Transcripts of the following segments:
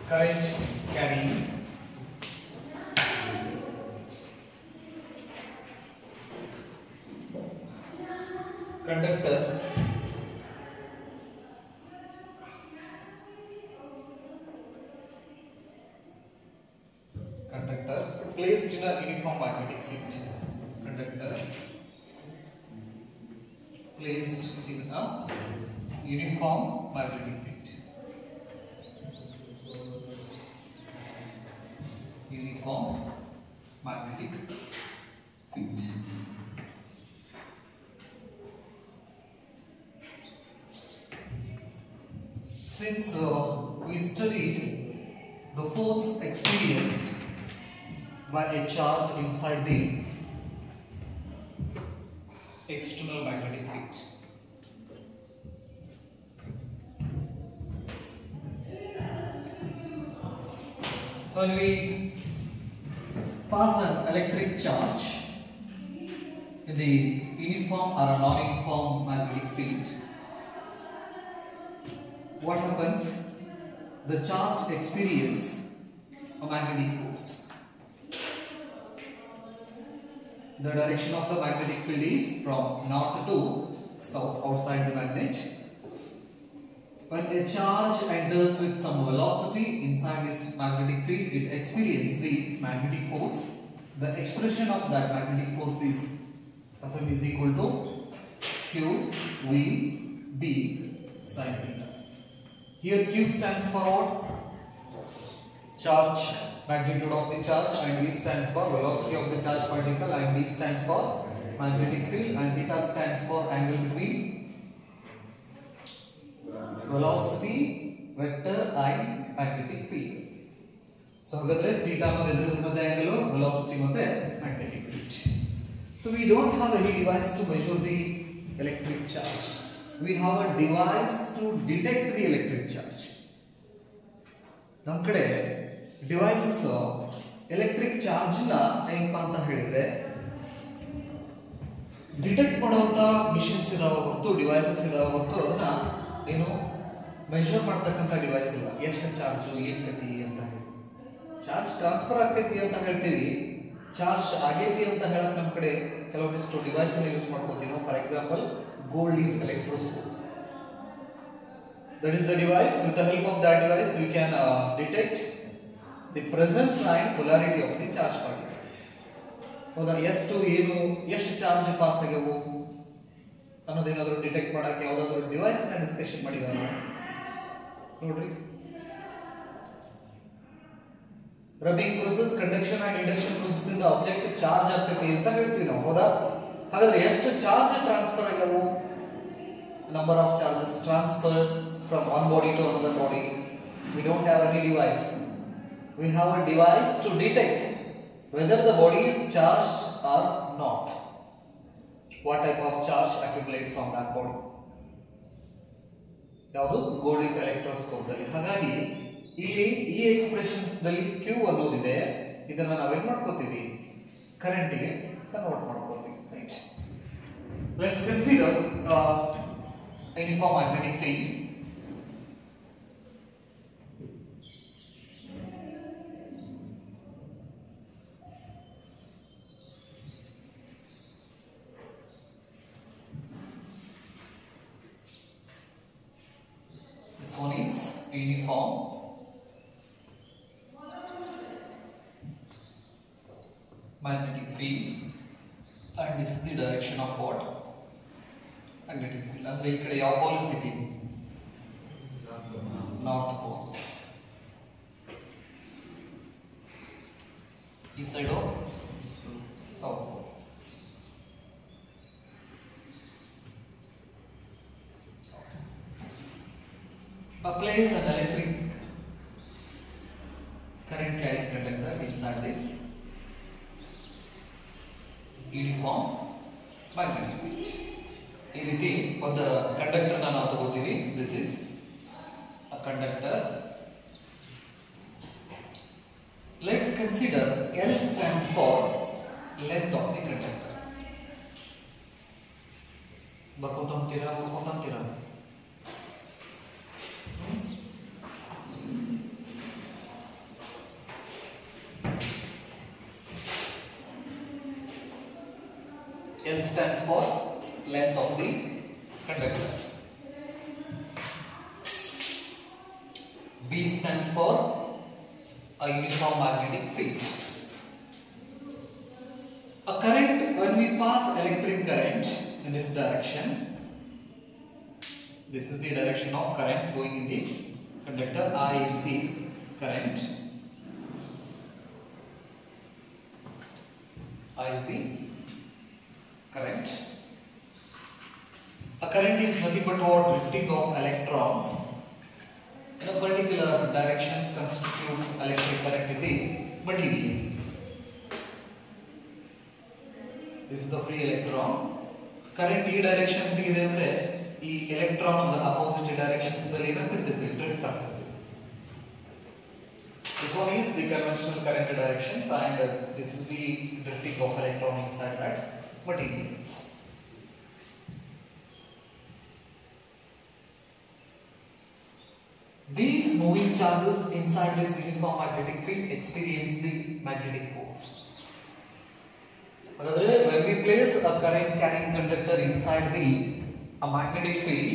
current carrying conductor placed in a uniform magnetic field. Conductor placed in a uniform magnetic field. Uniform magnetic field. Since we studied the force experienced by a charge inside the external magnetic field, when we pass an electric charge in the uniform or a non-uniform magnetic field, what happens? The charge experiences a magnetic force. The direction of the magnetic field is from north to south outside the magnet. When a charge enters with some velocity inside this magnetic field, it experiences the magnetic force. The expression of that magnetic force is Fm is equal to Q V B sin theta. Here Q stands for what? Charge, magnitude of the charge, and V stands for velocity of the charge particle, and D stands for magnetic field, and theta stands for angle between velocity vector and magnetic field. So hagadre theta madhe edrudra madhe angle, velocity madhe magnetic field. So we don't have any device to measure the electric charge. We have a device to detect the electric charge. Nam kade devices electric charge na ಏನಪ್ಪಾ ಅಂತ ಹೇಳಿದ್ರೆ detect ಮಾಡುವಂತ missions ಇದಾವ ಹೊರತು devices ಇದಾವ ಹೊರತು ಅದನ್ನ ಏನು ಮೆಜರ್ ಮಾಡ್ತಕ್ಕಂತ ಡಿವೈಸ್ ಇಲ್ಲ. ಎಷ್ಟು ಚಾರ್ಜ್ ಏನ್ ಕತಿ ಅಂತ ಹೇಳಿ ಚಾರ್ಜ್ ಟ್ರಾನ್ಸ್ಫರ್ ಆಗ್ತೈತಿ ಅಂತ ಹೇಳ್ತೀವಿ, ಚಾರ್ಜ್ ಆಗೈತಿ ಅಂತ ಹೇಳಕ್ ನಮ್ಮ ಕಡೆ ಕೆಲವೊಂದಿಷ್ಟು ಡಿವೈಸ್ ಅನ್ನು ಯೂಸ್ ಮಾಡ್ಕೋತೀವಿ ನಾವು. For example gold leaf electroscope. That is the device. With the help of that device, we can detect the presence and polarity of the charge particles. ಹೌದಾ, ಎಷ್ಟು ಏನು ಎಷ್ಟು ಚಾರ್ಜ್ ಪಾಸ್ ಆಗ್ಯಾವು ಅನ್ನೋದೇನಾದರೂ ಡಿಟೆಕ್ಟ್ ಮಾಡಕ್ಕೆ ಯಾವುದಾದ್ರೂ ಡಿವೈಸ್ ನ ಡಿಸ್ಕಷನ್ ಮಾಡಿದಾರ ನೋಡ್ರಿ. Rubbing process, conduction and induction process ಇಂದ ಆಬ್ಜೆಕ್ಟ್ ಚಾರ್ಜ್ ಆಗ್ತೈತಿ ಅಂತ ಹೇಳ್ತೀವಿ ನಾವು. ಹೌದಾ, ಹಾಗಾದ್ರೆ ಎಷ್ಟು ಚಾರ್ಜ್ ಟ್ರಾನ್ಸ್ಫರ್ ಆಗ್ಯಾವು? Number of charges transferred from one body to another body. We don't have any device. We have a device to detect whether the body is charged or not. What type of charge accumulates on that body? ಯಾವುದು gold leaf electroscope ದಲ್ಲಿ. ಹಾಗಾಗಿ ಇಲ್ಲಿ ಈ expressions ದಲ್ಲಿ Q ಅನ್ನೋದಿದೆ, ಇದನ್ನ ನಾವೇನ್ ಮಾಡ್ಕೋತೀವಿ, current ಗೆ ಕನ್ವರ್ಟ್ ಮಾಡ್ಕೋತೀವಿ. Right, let's consider uniform magnetic field. This one is uniform magnetic field, and this is the direction of what? Magnetic field. ಅಂದ್ರೆ ಈ ಕಡೆ ಯಾವ ಪೋಲ್ ಇರ್ತಿದೆ? North pole. ಈ side south pole. Place an electric current carrying conductor inside this uniform magnetic field. ಈ ರೀತಿ ಒಂದು conductor ನಾವು ತಗೋತೀವಿ. This is a conductor. Let's consider L stands for length of the conductor. ಬರ್ಕೋತಾಂತೀರಾ L stands for length of the conductor. B stands for a uniform magnetic field. A current, when we pass electric current in this direction, this is the direction of current flowing in the conductor. I is the current. I is the current. A current is nothing but what drifting of electrons in a particular directions constitutes electric current in the material. This is the free electron. Current e directions ಇದೆ ಅಂದ್ರೆ ಈ electron the opposite directions ದಲ್ಲಿ ಏನಾಗ್ತಿರ್ತದೆ drift ಆಗ್ತದೆ. This one is the conventional current directions and this is the drifting of electron inside that materials. These moving charges inside this uniform magnetic field experience the magnetic force. When we place a current carrying conductor inside a magnetic field,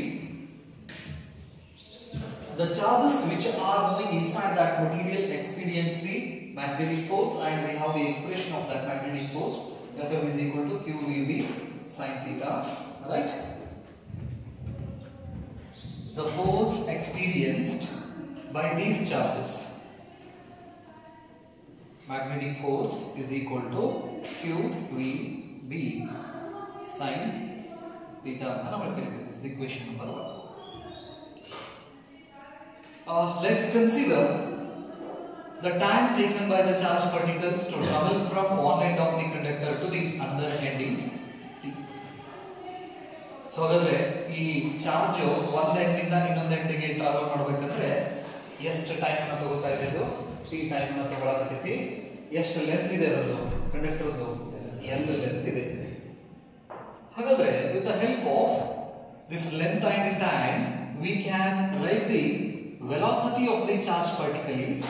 the charges which are moving inside that material experience the magnetic force, and we have the expression of that magnetic force. Fm is equal to QVB sin theta, right? The force experienced by these charges, magnetic force, is equal to QVB sin theta. This is equation number 1. Let's consider the time taken by the charged particles to travel from one end of the conductor to the other end is t. So ಹಾಗಾದ್ರೆ ಈ charge ಒಂದು ಎಂಡಿಂದ ಇನ್ನೊಂದು ಎಂಡಿಗೆ travel ಮಾಡಬೇಕಂದ್ರೆ ಎಷ್ಟು time ಅನ್ನು ತಗೋತಾ ಇದೆ ಇದು t ಟೈಮ್ ಅನ್ನು ತಗೊಳ್ಳಕತ್ತಿ. ಎಷ್ಟು ಲೆಂತ್ ಇದೆ ಅದು ಕಂಡಕ್ಟರ್ದು l ಲೆಂತ್ ಇದೆ. ಹಾಗಾದ್ರೆ with the help of this length and time we can write the velocity of the charged particle is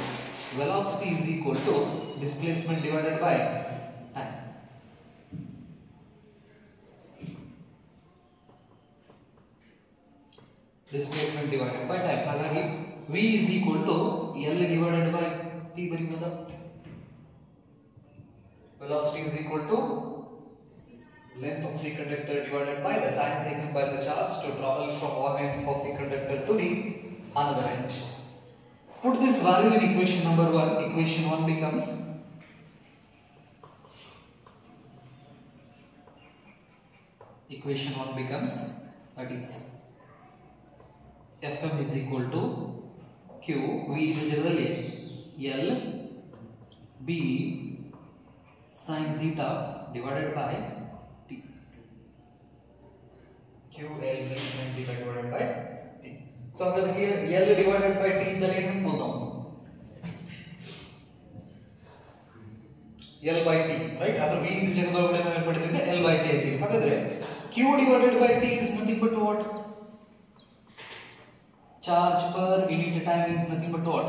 velocity is equal to displacement divided by time. Displacement divided by time. ಹಾಗಾಗಿ v is equal to l divided by t ಬರೀಬೋದಾ? Velocity is equal to length of the conductor divided by the time taken by the charge to travel from one end of the conductor to the another end. Put this value in equation number 1. Equation 1 becomes that is Fm is equal to Q V generally L B sin theta divided by T. Q L B sin theta divided by T. So here L divided by T इधर ಏನು ಹಾಕಬಹುದು L by T, right? ಅದರ V ನ ಜಾಗದೊಳಗಡೆ ನಾವು ಏನು ಮಾಡಿದ್ವಿ L by T ಹಾಕಿದ್ವಿ. ಹಾಗಾದ್ರೆ Q divided by T is nothing but what? Charge per unit time is nothing but what?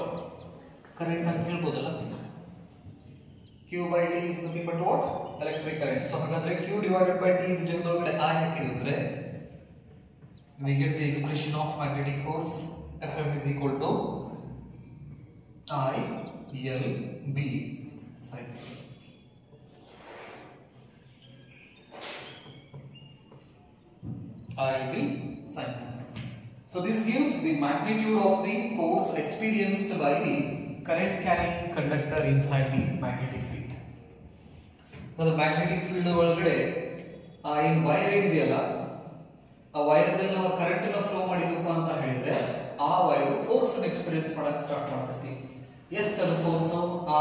Current ಅಂತ ಹೇಳ್ಬೋದಲ್ಲ. Q by T is nothing but what? Electric current. So ಹಾಗಾದ್ರೆ Q divided by T ನ ಜಾಗದೊಳಗಡೆ I ಹಾಕಿದ್ರೆ we get the expression of magnetic force. Fm is equal to I L B sin I L B sin. So this gives the magnitude of the force experienced by the current carrying conductor inside the magnetic field. Now the magnetic field ಒಳಗಡೆ in wire ಏನಿದೆಯಲ್ಲ ಆ wire ದಲ್ಲಿ ನಾವು current ಅನ್ನು flow ಮಾಡಿದಪ್ಪ ಅಂತ ಹೇಳಿದ್ರೆ ಆ wire force ಅನ್ನು ಎಕ್ಸ್ಪೀರಿಯನ್ಸ್ ಮಾಡಕ್ಕೆ ಸ್ಟಾರ್ಟ್ ಮಾಡ್ತೈತಿ. ಎಷ್ಟು ಅದು force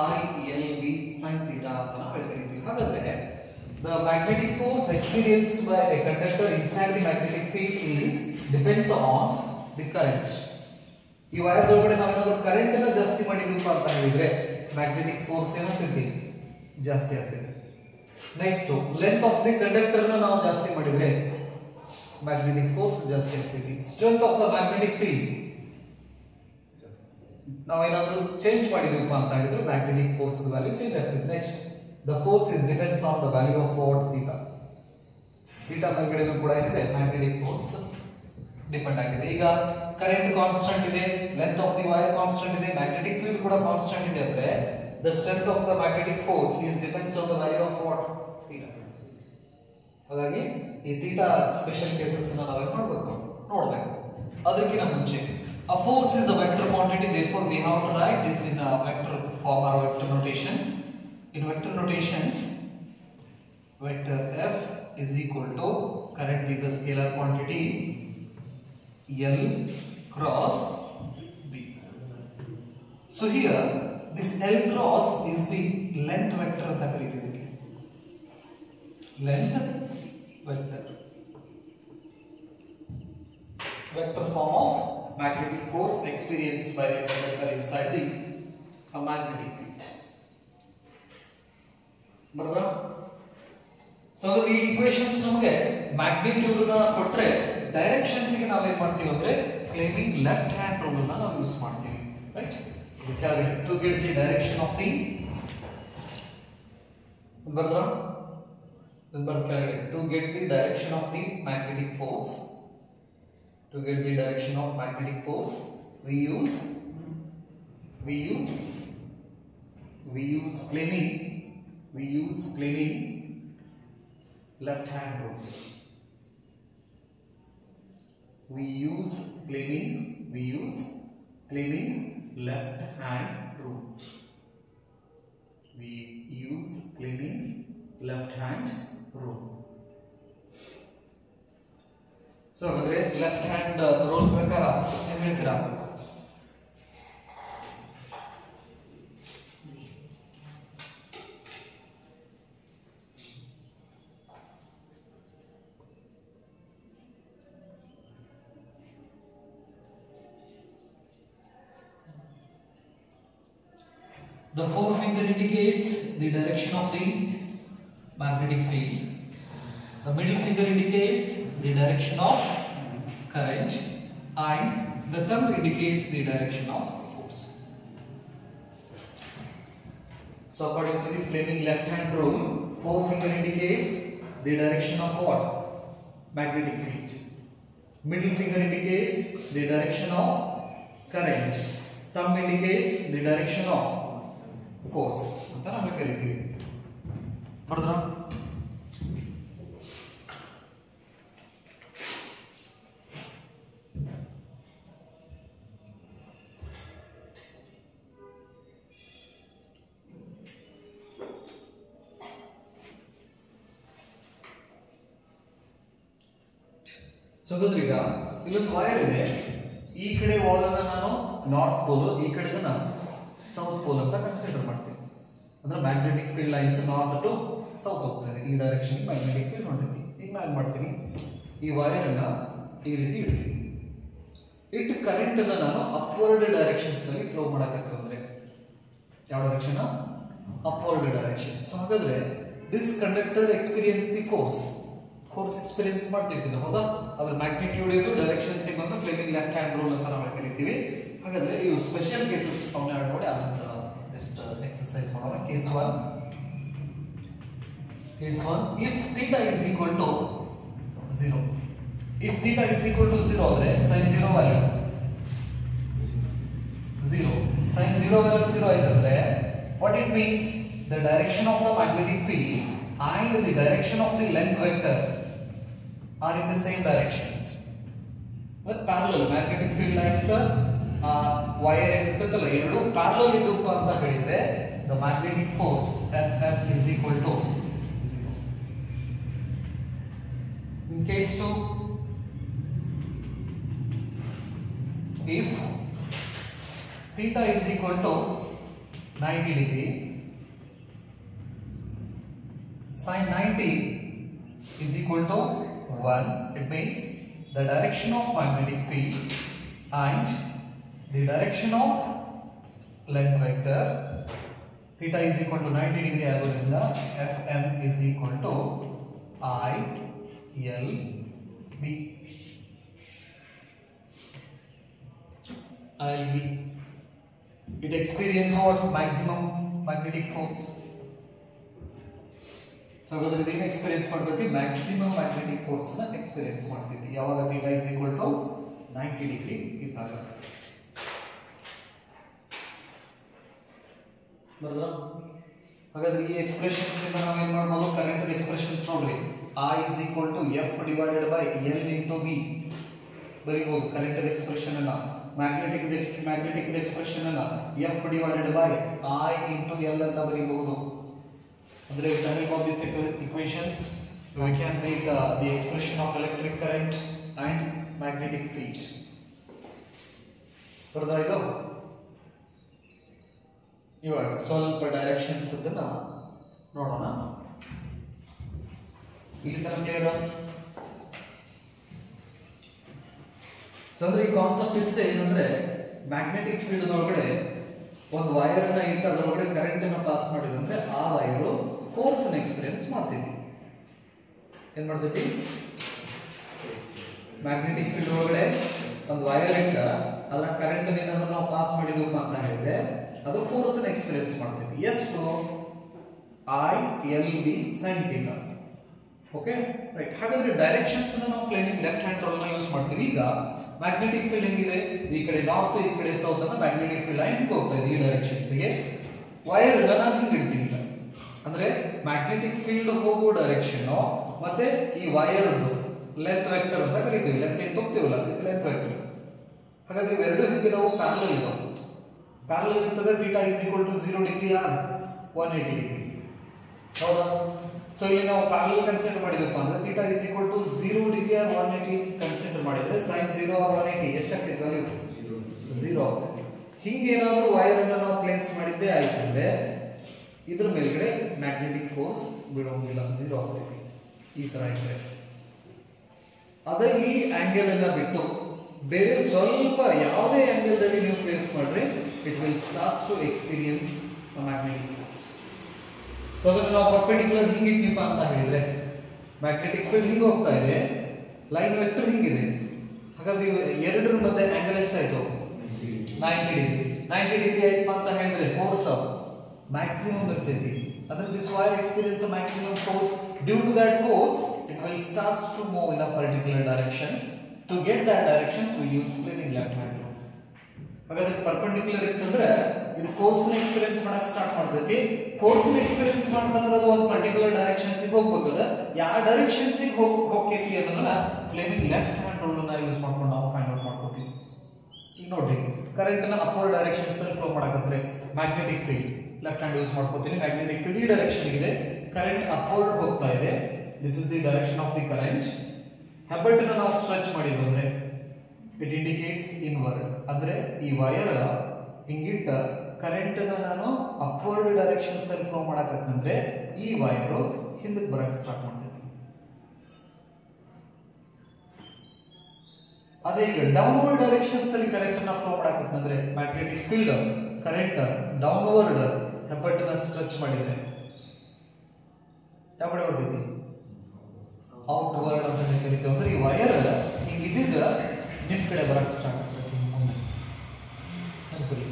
I L B sin theta ಅಂತ ನಾವು ಹೇಳ್ತೀವಿ. ಹಾಗಾದ್ರೆ the magnetic force experienced by a conductor inside the magnetic field is depends on the current. ಈ ವೈರ್ ಒಳಗಡೆ ನಾವು ಏನಾದರೂ ಕರೆಂಟ್ ಅನ್ನು ಜಾಸ್ತಿ ಮಾಡಿದಪ್ಪ ಅಂತ ಹೇಳಿದ್ರೆ ಮ್ಯಾಗ್ನೆಟಿಕ್ ಫೋರ್ಸ್ ಏನಾಗ್ತೈತಿ ಜಾಸ್ತಿ ಆಗ್ತೈತಿ. Next length of the conductor ಅನ್ನು ನಾವು ಜಾಸ್ತಿ ಮಾಡಿದ್ರೆ magnetic force ಜಾಸ್ತಿ ಆಗ್ತೈತಿ. Strength of the magnetic field ನಾವು ಏನಾದರೂ ಚೇಂಜ್ ಮಾಡಿದೀವಪ್ಪ ಅಂತ ಹೇಳಿದ್ರೆ ಮ್ಯಾಗ್ನೆಟಿಕ್ ಫೋರ್ಸ್ ವ್ಯಾಲ್ಯೂ ಚೇಂಜ್ ಆಗ್ತೈತಿ. Next the force is depends on the value of what theta. Theta ಮೇಲ್ಗಡೆನೂ ಕೂಡ ಏನಿದೆ ಮ್ಯಾಗ್ನೆಟಿಕ್ ಫೋರ್ಸ್ ಡಿಪೆಂಡ್ ಆಗಿದೆ. ಈಗ ಕರೆಂಟ್ ಕಾನ್ಸ್ಟೆಂಟ್ ಇದೆ, length of the wire constant ಇದೆ, ಮ್ಯಾಗ್ನೆಟಿಕ್ ಫೀಲ್ಡ್ ಕೂಡ ಕಾನ್ಸ್ಟೆಂಟ್ ಇದೆ ಅಂದ್ರೆ the strength of the magnetic force is depends on the value of what theta. ಹಾಗಾಗಿ ಈ ಥೀಟಾ ಸ್ಪೆಷಲ್ ಕೇಸಸ್ ಅನ್ನು ನಾವು ಏನು ಮಾಡಬೇಕು ನೋಡಬೇಕು. ಅದಕ್ಕಿಂತ ಮುಂಚೆ a force is a vector quantity, therefore we have to write this in a vector form or vector notation. In vector notations, vector F is equal to, current is a scalar quantity, L cross B. So here this L cross is the length vector ಅಂತ ಕರೀತೀವಿ. Length vector. Vector form of magnetic force experienced by a conductor inside the magnetic field. Baroda? So ಈ equations ನಮಗೆ magnitude ನ ಕೊಟ್ರೆ directions ಗೆ ನಾವು ಏನು ಮಾಡ್ತೀವಿ ಅಂದ್ರೆ ಫ್ಲೇಮಿಂಗ್ ಲೆಫ್ಟ್ ಹ್ಯಾಂಡ್ ರೂಲ್ ಅನ್ನು ನಾವು ಯೂಸ್ ಮಾಡ್ತೀವಿ, ರೈಟ್? ಕೆಳಗಡೆ to get the direction of the ಬರೋದಾ? ಕೆಳಗಡೆ to get the direction of the magnetic force. To get the direction of magnetic force, we use planing left hand rule. We use planing left hand rule. We use planing left hand rule. So ಹಾಗಾದ್ರೆ left hand rule ಪ್ರಕಾರ ಏನು ಹೇಳ್ತೀರಾ? The forefinger indicates the direction of the magnetic field. The middle finger indicates the direction of current and the thumb indicates the direction of force. So according to the Fleming left hand rule, forefinger indicates the direction of what? Magnetic field. Middle finger indicates the direction of current. Thumb indicates the direction of force. ಅಂತ ನಾವು ಕರೀತೀವಿ. ಬರೋದಾ? So ಈಗ ಇಲ್ಲೊಂದು wire ಇದೆ, ಈ ಕಡೆ wall ಅನ್ನ ನಾನು ನಾರ್ತ್ ಪೋಲ್, ಈ ಕಡೆ ನಾನು ಸೌತ್ ಪೋಲ್ ಅಂತ ಕನ್ಸಿಡರ್ ಮಾಡ್ತೀನಿ. ಅಂದ್ರೆ magnetic field lines north to south ಹೋಗ್ತಾ ಇದೆ, ಈ ಡೈರೆಕ್ಷನ್ ಮ್ಯಾಗ್ನೆಟಿಕ್ ಫೀಲ್ಡ್ ಹೊಂಟೈತಿ. ಈಗ ನಾನು ಏನು ಮಾಡ್ತೀನಿ, ಈ ವೈರ್ ಅನ್ನ ಈ ರೀತಿ ಇಡ್ತೀನಿ. ಇಟ್ಟು ಕರೆಂಟ್ ಅನ್ನ ನಾನು ಅಪ್ವರ್ಡ್ ಡೈರೆಕ್ಷನ್ಸ್ ನಲ್ಲಿ ಫ್ಲೋ ಮಾಡಕತ್ತೀನಿ. ಅಂದ್ರೆ ಯಾವ ಡೈರೆಕ್ಷನ್? Upward direction. ಸೊ ಹಾಗಾದ್ರೆ this conductor experience the force experience ಮಾಡ್ತಿರ್ತೀವಿ, ಹೌದಾ? ಅದ್ರ ಮ್ಯಾಗ್ನಿಟ್ಯೂಡ್ ಇದು, ಡೈರೆಕ್ಷನ್ಸ್ ಬಂದು ಫ್ಲೇಮಿಂಗ್ ಲೆಫ್ಟ್ ಹ್ಯಾಂಡ್ ರೂಲ್ ಅಂತ ನಾವು ಕರಿತೀವಿ. ಹಾಗಾದ್ರೆ ಇವು ಸ್ಪೆಷಲ್ ಕೇಸಸ್ ಅವನ್ನ ನೋಡಿ ಆನಂತರ ಜಸ್ಟ್ ಎಕ್ಸರ್ಸೈಸ್ ಮಾಡೋಣ. Case 1 if theta is equal to 0. If theta is equal to 0 ಅಂದ್ರೆ sin 0 ವ್ಯಾಲ್ಯೂ 0. sin 0 ವ್ಯಾಲ್ಯೂ 0 ಆಯ್ತಂದ್ರೆ what it means, the direction of the magnetic field and the direction of the length vector are in the same directions. The parallel magnetic field lines wire ಇರುತ್ತಲ್ಲ, ಎರಡು parallel ಇದ್ದಪ್ಪ ಅಂತ ಹೇಳಿದ್ರೆ the magnetic force F is equal to 0. In case 2, if theta is equal to 90 degree, sin 90 is equal to 1. It means the direction of magnetic field and the direction of length vector theta is equal to 90 degree ಆಗೋದ್ರಿಂದ Fm is equal to ILB. It experiences what? Maximum magnetic force. So ಹಾಗಾದ್ರೆ ಇದೇನು experience ಮಾಡ್ತೀವಿ maximum magnetic force ನ experience ಮಾಡ್ತೀವಿ ಯಾವಾಗ θ is equal to 90 degree ಇದ್ದಾಗ ಬರಲ್ಲ ಹಾಗಾದ್ರೆ ಈ ಎಕ್ಸ್ಪ್ರೆಷನ್ಸ್ ಇಂದ ನಾವು ಏನು ಮಾಡಬಹುದು ಕರೆಂಟ್ ಎಕ್ಸ್ಪ್ರೆಷನ್ಸ್ ನೋಡ್ರಿ I is equal to F divided by L into V ಬರೀಬಹುದು ಕರೆಂಟ್ ಎಕ್ಸ್ಪ್ರೆಷನ್ ಅನ್ನ ಮ್ಯಾಗ್ನೆಟಿಕ್ ಎಕ್ಸ್ಪ್ರೆಷನ್ ಅನ್ನ F divided by I into L ಅಂತ ಬರೀಬಹುದು ಅಂದ್ರೆ with the help of these equations we can make the expression of electric current and magnetic field ಬರದಾ ಇದು ಇವಾಗ ಸ್ವಲ್ಪ directions ಅದನ್ನ ನೋಡೋಣ ಇಲ್ಲಿ ತನಕ ಹೇಳೋ ಸೊ ಅಂದ್ರೆ ಈ ಕಾನ್ಸೆಪ್ಟ್ ಇಷ್ಟೇ ಏನಂದ್ರೆ ಮ್ಯಾಗ್ನೆಟಿಕ್ ಫೀಲ್ಡ್ ಒಳಗಡೆ ಒಂದು ವೈರ್ ಅನ್ನ ಇಟ್ಟು ಅದರೊಳಗಡೆ ಕರೆಂಟ್ ಅನ್ನ ಪಾಸ್ ಮಾಡಿದ್ರೆ ಆ ವೈರ್ ಫೋರ್ಸ್ ಅನ್ನು ಎಕ್ಸ್ಪೀರಿಯನ್ಸ್ ಮಾಡ್ತಿದ್ವಿ ಏನ್ ಮಾಡ್ತಿದ್ವಿ ಮ್ಯಾಗ್ನೆಟಿಕ್ ಫೀಲ್ಡ್ ಒಳಗಡೆ ಒಂದು ವೈರ್ ಇಟ್ಟ ಅದರ ಕರೆಂಟ್ ಅನ್ನ ಏನಾದ್ರೂ ನಾವು ಪಾಸ್ ಮಾಡಿದ್ವಿ ಅಂತ ಹೇಳಿದ್ರೆ ಅದು ಫೋರ್ಸ್ ಅನ್ನು ಎಕ್ಸ್ಪೀರಿಯನ್ಸ್ ಮಾಡ್ತಿದ್ವಿ ಎಷ್ಟು I L B sin θ okay right ಹಾಗಾದ್ರೆ ಡೈರೆಕ್ಷನ್ಸ್ ಅನ್ನು ನಾವು ಫ್ಲೇಮಿಂಗ್ ಲೆಫ್ಟ್ ಹ್ಯಾಂಡ್ ರೂಲ್ ನ ಯೂಸ್ ಮಾಡ್ತೀವಿ ಈಗ ಮ್ಯಾಗ್ನೆಟಿಕ್ ಫೀಲ್ಡ್ ಹೆಂಗಿದೆ ಈ ಕಡೆ ನಾರ್ತ್ ಈ ಕಡೆ ಸೌತ್ ಅನ್ನ ಮ್ಯಾಗ್ನೆಟಿಕ್ ಫೀಲ್ಡ್ ಲೈನ್ ಹೋಗ್ತಾ ಇದೆ ಈ ಡೈರೆಕ್ಷನ್ಸ್ ಗೆ ವೈರ್ ಅನ್ನ ನಾನು ಹಿಂಗೆ ಇಡ್ತೀನಿ ಅಂದ್ರೆ ಮ್ಯಾಗ್ನೆಟಿಕ್ ಫೀಲ್ಡ್ ಹೋಗೋ ಡೈರೆಕ್ಷನ್ ಮತ್ತೆ ಈ ವೈರ್ ಲೆಂತ್ ವೆಕ್ಟರ್ ಅಂತ ಕರೀತೀವಿ ಲೆಂತ್ ಏನು ತೋಗ್ತೀವಲ್ಲ ಅದಕ್ಕೆ ಲೆಂತ್ ವೆಕ್ಟರ್ ಹಾಗಾದ್ರೆ ಇವೆರಡು ಹೆಂಗಿದಾವು ಪ್ಯಾರಲಲ್ ಇದಾವೆ ಪ್ಯಾರಲಲ್ ಇರ್ತದೆ θ is equal to 0 degree R 180 degree ಹೌದಾ ಸೊ ಇಲ್ಲಿ ನಾವು ಪ್ಯಾರಲಲ್ ಕನ್ಸಿಡರ್ ಮಾಡಿದಪ್ಪ ಅಂದ್ರೆ θ is equal to 0 degree R 180 consider ಮಾಡಿದ್ರೆ sin 0 ಆರ್ 180 ಎಷ್ಟಾಗ್ತದೆ ವ್ಯಾಲ್ಯೂ 0 ಆಗ್ತದೆ ಹಿಂಗೆ ಏನಾದರೂ ವೈರ್ ಅನ್ನು ನಾವು ಪ್ಲೇಸ್ ಮಾಡಿದ್ದೆ ಆಯ್ತು ಅಂದ್ರೆ ಇದ್ರ ಮೇಲ್ಗಡೆ ಮ್ಯಾಗ್ನೆಟಿಕ್ ಫೋರ್ಸ್ ಬಿಡೋಂಗಿಲ್ಲ 0 ಆಗ್ತದೆ ಈ ತರ ಇದ್ರೆ ಅದೇ ಈ ಆಂಗಲ್ ಅನ್ನ ಬಿಟ್ಟು ಬೇರೆ ಸ್ವಲ್ಪ ಯಾವುದೇ ಆಂಗಲ್ ಅಲ್ಲಿ ನೀವು ಪ್ಲೇಸ್ ಮಾಡ್ರೆ it will starts to experience magnetic force so ಅದನ್ನ ನಾವು ಪರ್ಪೆಂಡಿಕ್ಯುಲರ್ ಹಿಂಗೆ ಇಟ್ನಿಪ್ಪ ಅಂತ ಹೇಳಿದ್ರೆ ಮ್ಯಾಗ್ನೆಟಿಕ್ ಫೀಲ್ಡ್ ಹಿಂಗೆ ಹೋಗ್ತಾ ಇದೆ ಲೈನ್ ವೆಕ್ಟರ್ ಹಿಂಗಿದೆ ಹಾಗಾದ್ರೆ ಎರಡರ ಮಧ್ಯೆ ಆಂಗಲ್ ಎಷ್ಟಾಯ್ತು 90 ಡಿಗ್ರಿ 90 ಡಿಗ್ರಿ ಆಯ್ತು ಅಂತ ಹೇಳಿದ್ರೆ ಫೋರ್ಸ್ ಮ್ಯಾಕ್ಸಿಮಮ್ ಇರ್ತೈತಿ ಅಂದ್ರೆ this wire experience maximum force due to that force it will starts to move in a particular directions to get that directions we use Fleming left hand rule ಹಾಗಾದ್ರೆ perpendicular ಇತ್ತಂದ್ರೆ ಇದು force ನ experience ಮಾಡಕ್ start ಮಾಡ್ತೈತಿ force ನ experience ಮಾಡ್ತಂದ್ರೆ ಅದು ಒಂದು particular directions ಗೆ ಹೋಗ್ಬೇಕದ ಯಾವ ಡೈರೆಕ್ಷನ್ಸ್ ಗೆ ಹೋಗ್ತೈತಿ ಅನ್ನೋದನ್ನ ಫ್ಲೇಮಿಂಗ್ ಲೆಫ್ಟ್ ಹ್ಯಾಂಡ್ ರೂಲ್ ನ ಯೂಸ್ ಮಾಡ್ಕೊಂಡು ನಾವು ಫೈಂಡ್ ಔಟ್ ಮಾಡ್ಕೊತೀವಿ ಈಗ ನೋಡ್ರಿ ಕರೆಂಟ್ ನ ಅಪ್ವರ್ಡ್ ಡೈರೆಕ್ಷನ್ಸ್ ಅಲ್ಲಿ ಫ್ಲೋ ಮಾಡಕತ್ರೆ magnetic field left hand use ಮಾಡ್ಕೊತೀನಿ ಮ್ಯಾಗ್ನೆಟಿಕ್ ಫೀಲ್ಡ್ ಈ ಡೈರೆಕ್ಷನ್ ಇದೆ ಕರೆಂಟ್ ಅಪ್ವರ್ಡ್ ಹೋಗ್ತಾ ಇದೆ this is the direction of the current ಹೆಬ್ಬೆಟ್ ಅನ್ನು ನಾವು ಸ್ಟ್ರೆಚ್ ಮಾಡಿದ್ರೆ ಇಟ್ ಇಂಡಿಕೇಟ್ಸ್ ಇನ್ವರ್ಡ್ ಅಂದ್ರೆ ಈ ವೈರ್ ಹಿಂಗಿಟ್ಟ ಕರೆಂಟ್ ಅನ್ನು ನಾನು ಅಪ್ವರ್ಡ್ ಡೈರೆಕ್ಷನ್ಸ್ ಅಲ್ಲಿ ಫ್ಲೋ ಮಾಡಕತ್ತಂದ್ರೆ ಈ ವೈರ್ ಹಿಂದಕ್ಕೆ ಬರಕ್ಕೆ ಸ್ಟಾರ್ಟ್ ಮಾಡ್ತೈತಿ ಅದೇ ಈಗ ಡೌನ್ವರ್ಡ್ ಡೈರೆಕ್ಷನ್ಸ್ ಅಲ್ಲಿ ಕರೆಂಟ್ ಅನ್ನ ಫ್ಲೋ ಮಾಡಕತ್ತಂದ್ರೆ ಮ್ಯಾಗ್ನೆಟಿಕ್ ಫೀಲ್ಡ್ ಕರೆಂಟ್ ಡೌನ್ವರ್ಡ್ ಹೆಬ್ಬೆಟ್ ಅನ್ನು ಸ್ಟ್ರೆಚ್ ಮಾಡಿದ್ರೆ ಯಾವ ಕಡೆ ಬರ್ತೈತಿ ಔಟ್ವರ್ಡ್ ಅಂತ ಕರಿತೀವಿ ಅಂದ್ರೆ ಈ ವೈರ್ ಹಿಂಗೆ ಇದ್ದಿದ್ದ ನಿಮ್ ಕಡೆ ಬರಕ್ ಸ್ಟಾರ್ಟ್ ಆಗ್ತೈತಿ ಮುಂದೆ ಅನ್ಕೊಳ್ಳಿ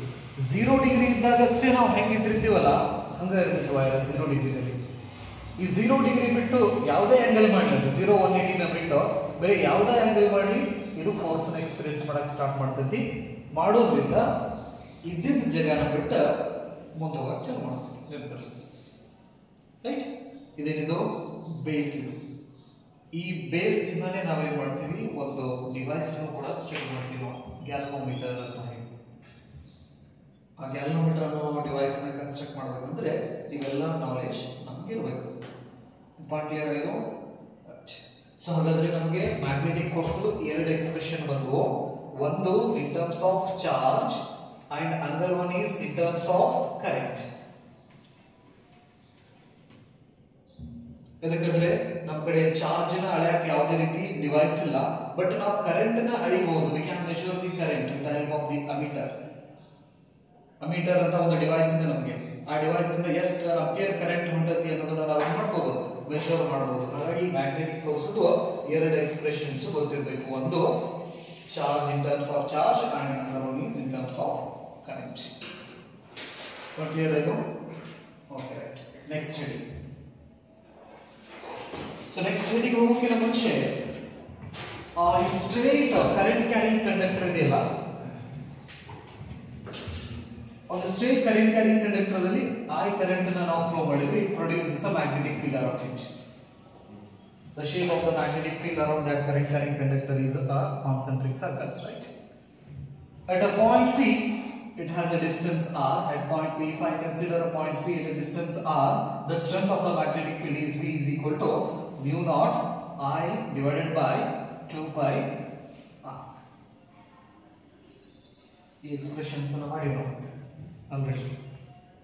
0 ಡಿಗ್ರಿ ಇದ್ದಾಗ ಅಷ್ಟೇ ನಾವು ಹೆಂಗೆ ಇಟ್ಟಿರ್ತೀವಲ್ಲ ಹಂಗ ಇರ್ತೈತಿ ವೈರ್ 0 ಡಿಗ್ರಿದಲ್ಲಿ ಈ 0 ಡಿಗ್ರಿ ಬಿಟ್ಟು ಯಾವುದೇ ಆಂಗಲ್ ಮಾಡಲಿ 0 180 ನ ಬಿಟ್ಟು ಬೇರೆ ಯಾವುದೇ ಆಂಗಲ್ ಮಾಡಲಿ ಇದು ಫೋರ್ಸ್ ನ ಎಕ್ಸ್ಪೀರಿಯನ್ಸ್ ಮಾಡಕ್ ಸ್ಟಾರ್ಟ್ ಮಾಡ್ತೈತಿ ಮಾಡೋದ್ರಿಂದ ಇದ್ದಿದ್ದ ಜಾಗನ ಬಿಟ್ಟು ಮುಂದೆ ಹೋಗಕ್ಕೆ ಚಾಲು ಮಾಡ್ತೈತಿ ರೈಟ್ ಇದೇನಿದು ಬೇಸ್ ಇದು ಈ ಬೇಸ್ ಇಂದಾನೆ ನಾವೇನ್ ಮಾಡ್ತೀವಿ ಒಂದು ಡಿವೈಸ್ ಕೂಡ ಸ್ಟಡಿ ಮಾಡ್ತೀವಿ ಗ್ಯಾಲ್ವೋಮೀಟರ್ ಅಂತ ಹೇಳಿ ಆ ಗ್ಯಾಲ್ವೋಮೀಟರ್ ಅನ್ನೋ ಡಿವೈಸ್ ನ ಕನ್ಸ್ಟ್ರಕ್ಟ್ ಮಾಡಬೇಕಂದ್ರೆ ಇವೆಲ್ಲ ನಾಲೆಜ್ ನಮ್ಗೆ ಇರಬೇಕು ಪಾಯಿಂಟ್ ಕ್ಲಿಯರ್ ಆಗಿದೆ ಸೊ ಹಾಗಾದ್ರೆ ನಮಗೆ ಮ್ಯಾಗ್ನೆಟಿಕ್ ಫೋರ್ಸ್ ಎರಡು ಎಕ್ಸ್ಪ್ರೆಷನ್ ಬಂದವು ಒಂದು ಇನ್ terms of charge and another one is in terms of current ಯಾಕಂದ್ರೆ ನಮ್ಮ ಕಡೆ ಚಾರ್ಜ್ ನ ಅಳೆಯಕ್ಕೆ ಯಾವುದೇ ರೀತಿ ಡಿವೈಸ್ ಇಲ್ಲ ಬಟ್ ನಾವು ಕರೆಂಟ್ ನ ಅಳಿಬಹುದು we can measure the current with the help of the ammeter ಅಂತ ಒಂದು ಡಿವೈಸ್ ಇದೆ ನಮಗೆ ಆ ಡಿವೈಸ್ ಇಂದ ಎಷ್ಟು ಆಂಪಿಯರ್ ಕರೆಂಟ್ ಹೊಂಟತಿ ಅನ್ನೋದನ್ನ ನಾವು ಏನು ಮಾಡಬಹುದು ಮೆಜರ್ ಮಾಡಬಹುದು ಹಾಗಾಗಿ ಮ್ಯಾಗ್ನೆಟಿಕ್ ಫೋರ್ಸ್ ಎರಡು ಎಕ್ಸ್ಪ್ರೆಷನ್ಸ್ ಗೊತ್ತಿರಬೇಕು ಒಂದು charge in terms of charge and another one is in terms of current clear ಆಯ್ತು okay right next study so next ಹೇಗೆ ಹೋಗೋಕ್ಕಿಂತ ಮುಂಚೆ ಸ್ಟ್ರೇಟ್ ಕರೆಂಟ್ ಕ್ಯಾರಿಂಗ್ ಕಂಡಕ್ಟರ್ ಇದೆಯಲ್ಲ, ಒಂದು ಸ್ಟ್ರೇಟ್ ಕರೆಂಟ್ ಕ್ಯಾರಿಂಗ್ ಕಂಡಕ್ಟರ್ ಅಲ್ಲಿ I ಕರೆಂಟ್ ಅನ್ನು ನಾವು ಫ್ಲೋ ಮಾಡಿದ್ರೆ it produces a magnetic field around it. The shape of the magnetic field around that current carrying conductor is a concentric circles, right? At a point P, it has a distance r. At point P, if I consider a point P at a distance r, the strength of the magnetic field is V is equal to mu naught I divided by 2 pi r. ಈ expressions ಅನ್ನು ಮಾಡಿ ನಾವು already.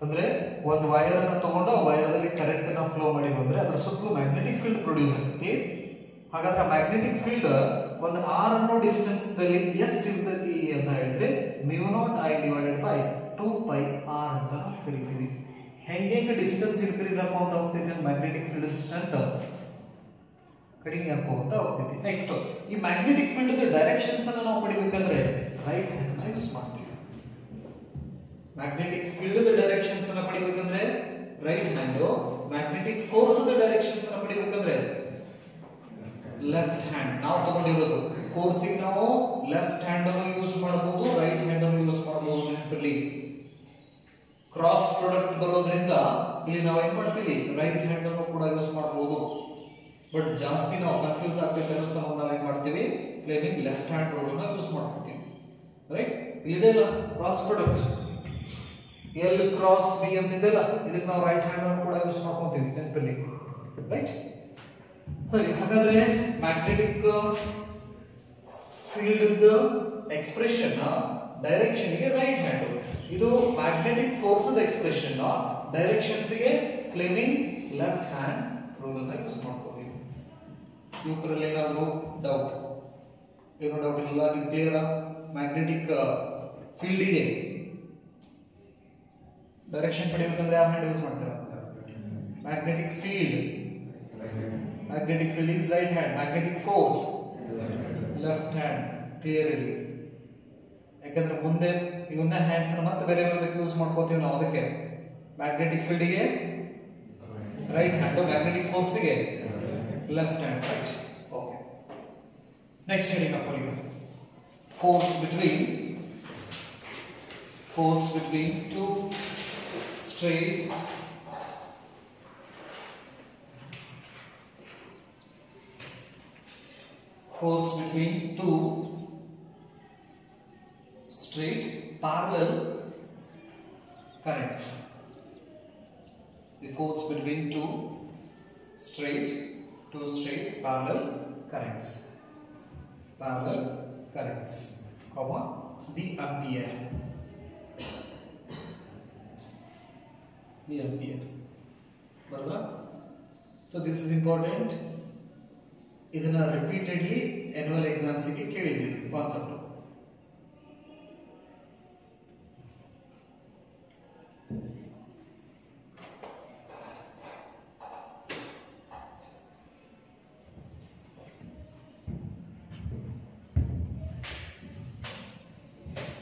ಅಂದ್ರೆ ಒಂದು wire ಅನ್ನು ತಗೊಂಡು ಆ wire ಅಲ್ಲಿ ಕರೆಂಟ್ ಅನ್ನು ಫ್ಲೋ ಮಾಡಿದ್ರು ಅಂದ್ರೆ ಅದರ ಸುತ್ತಲೂ ಮ್ಯಾಗ್ನೆಟಿಕ್ ಫೀಲ್ಡ್ ಪ್ರೊಡ್ಯೂಸ್ ಆಗುತ್ತೆ. ಹಾಗಾದ್ರೆ ಮ್ಯಾಗ್ನೆಟಿಕ್ ಫೀಲ್ಡ್ ಒಂದು r ಅನ್ನೋ ಡಿಸ್ಟೆನ್ಸ್ ದಲ್ಲಿ ಎಷ್ಟು ಇರ್ತೈತಿ ಅಂತ ಹೇಳಿದ್ರೆ mu naught I divided by 2 pi r ಅಂತ ನಾವು ಕರೀತೀವಿ. ಹೆಂಗೆ ಡಿಸ್ಟೆನ್ಸ್ ಇನ್ಕ್ರೀಸ್ ಆಗುತ್ತಾ ಹೋಗ್ತೈತೆ ಮ್ಯಾಗ್ನೆಟಿಕ್ ಫೀಲ್ಡ್ ಸ್ಟ್ರೆಂತ್ ಕಡಿಮೆ ಆಗುತ್ತಾ ಹೋಗ್ತೈತಿ. ನೆಕ್ಸ್ಟ್ ಈ ಮ್ಯಾಗ್ನೆಟಿಕ್ ಫೀಲ್ಡ್ ಡೈರೆಕ್ಷನ್ಸ್ ಅನ್ನು ನಾವು ಪಡಿಬೇಕಂದ್ರೆ ರೈಟ್ ಹ್ಯಾಂಡ್ ಅನ್ನು ಯೂಸ್ ಮಾಡ್ತೀವಿ. ಮ್ಯಾಗ್ನೆಟಿಕ್ ಫೀಲ್ಡ್ ಡೈರೆಕ್ಷನ್ಸ್ ಅನ್ನು ಪಡಿಬೇಕಂದ್ರೆ right hand, magnetic force directions ಅನ್ನು ಪಡಿಬೇಕಂದ್ರೆ ಲೆಫ್ಟ್ ಹ್ಯಾಂಡ್. ನಾವು ತಗೊಂಡಿರೋದು ಫೋರ್ಸ್ ಗೆ ನಾವು ಲೆಫ್ಟ್ ಹ್ಯಾಂಡ್ ಅನ್ನು ಯೂಸ್ ಮಾಡಬಹುದು, ರೈಟ್ ಹ್ಯಾಂಡ್ ಅನ್ನು ಯೂಸ್ ಮಾಡಬಹುದು. ನೆನಪಿರಲಿ, ಕ್ರಾಸ್ ಪ್ರಾಡಕ್ಟ್ ಬರೋದ್ರಿಂದ ಇಲ್ಲಿ ನಾವು ಏನ್ ಮಾಡ್ತೀವಿ, ರೈಟ್ ಹ್ಯಾಂಡ್ ಅನ್ನು ಕೂಡ ಯೂಸ್ ಮಾಡಬಹುದು. ಬಟ್ ಜಾಸ್ತಿ ನಾವು ಕನ್ಫ್ಯೂಸ್ ಆಗ್ಬೇಕು ಅನ್ನೋ ಸಂಬಂಧ ನಾವು ಏನ್ ಮಾಡ್ತೀವಿ, ಪ್ಲೇನಿಂಗ್ ಲೆಫ್ಟ್ ಹ್ಯಾಂಡ್ ರೂಲ್ ಅನ್ನು ಯೂಸ್ ಮಾಡ್ತೀವಿ. ರೈಟ್, ಇದೆಲ್ಲ cross product L cross B ಅಂತ ಇದೆಲ್ಲ, ಇದಕ್ಕೆ ನಾವು ರೈಟ್ ಹ್ಯಾಂಡ್ ಅನ್ನು ಕೂಡ ಯೂಸ್ ಮಾಡ್ಕೊಂತೀವಿ. ನೆನಪಿರಲಿ, ರೈಟ್. ಸರಿ, ಹಾಗಾದ್ರೆ ಮ್ಯಾಗ್ನೆಟಿಕ್ ಫೀಲ್ಡ್ ಎಕ್ಸ್ಪ್ರೆಷನ್ ಡೈರೆಕ್ಷನ್ ಗೆ ರೈಟ್ ಹ್ಯಾಂಡ್, ಇದು ಮ್ಯಾಗ್ನೆಟಿಕ್ ಫೋರ್ಸ್ ಎಕ್ಸ್ಪ್ರೆಷನ್ ಡೈರೆಕ್ಷನ್ಸ್ ಗೆ ಫ್ಲೇಮಿಂಗ್ ಲೆಫ್ಟ್ ಹ್ಯಾಂಡ್ ರೂಲ್ ಅನ್ನು ಯೂಸ್ ಮಾಡ್ಕೋತೀವಿ. ಇವರಲ್ಲಿ ಏನಾದರೂ ಡೌಟ್? ಏನೋ ಡೌಟ್ ಇಲ್ಲ, ಇದು ಕ್ಲಿಯರ್. ಮ್ಯಾಗ್ನೆಟಿಕ್ ಫೀಲ್ಡ್ ಗೆ ಡೈರೆಕ್ಷನ್ ಪಡಿಬೇಕಂದ್ರೆ ಯಾವ ಹ್ಯಾಂಡ್ ಯೂಸ್ ಮಾಡ್ತೀರಾ? Magnetic field is right hand, magnetic force left hand. Clear ಇರಲಿ, ಯಾಕಂದ್ರೆ ಮುಂದೆ ಇವನ್ನ ಹ್ಯಾಂಡ್ಸ್ ಮತ್ತೆ ಬೇರೆ ಬೇರೆದಕ್ಕೆ ಯೂಸ್ ಮಾಡ್ಕೋತೀವಿ ನಾವು. ಅದಕ್ಕೆ ಮ್ಯಾಗ್ನೆಟಿಕ್ ಫೀಲ್ಡ್ ಗೆ ರೈಟ್ ಹ್ಯಾಂಡ್, ಮ್ಯಾಗ್ನೆಟಿಕ್ ಫೋರ್ಸ್ ಗೆ left hand, right. Okay, next heading up ಮಾಡಿ force between two straight parallel currents. The force between two straight parallel currents, comma the ampere. Bardha? So this is important. ಇದನ್ನ repeatedly annual exams ಗೆ ಕೇಳಿದ್ದೀರಿ concept.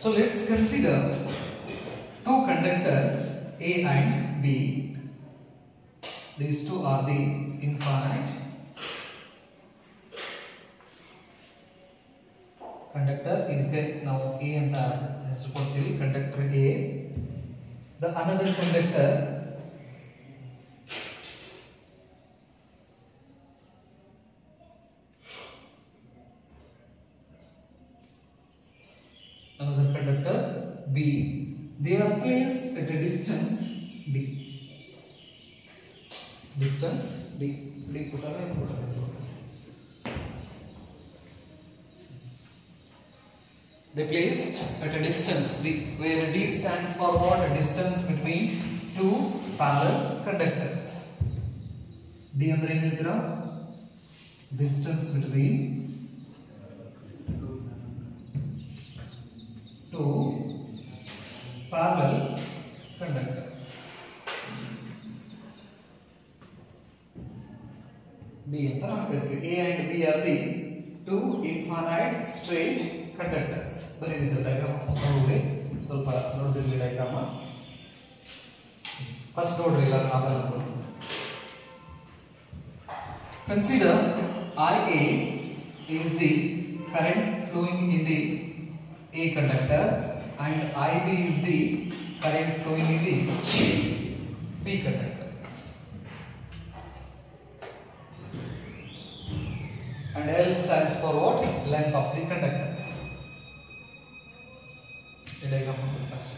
So let's consider two conductors A and B. These two are the infinite conductor. ಇದಕ್ಕೆ ನಾವು A ಅಂತ ಹೆಸರು ಕೊಡ್ತೀವಿ, conductor A. The another conductor B. They are placed at a distance D. Distance D. They placed at a distance D, where D stands for what? A distance between two parallel conductors. D andre ಏನು ಹೇಳ್ತೀರಾ? Distance between two parallel conductors. B ಅಂತ ನಾವು ಹೇಳ್ತೀವಿ. A and B are the two infinite straight conductors. ಬರೀದಿದ್ದ diagram ನೋಡಿ, ಸ್ವಲ್ಪ ನೋಡಿದಿರಲಿ diagram. First ನೋಡ್ರಿ, ಇಲ್ಲ ಆಗಲ್ಲ. Consider IA is the current flowing in the A conductor and IB is the current flowing in the B conductors. And L stands for what? Length of the conductors. The diagram first.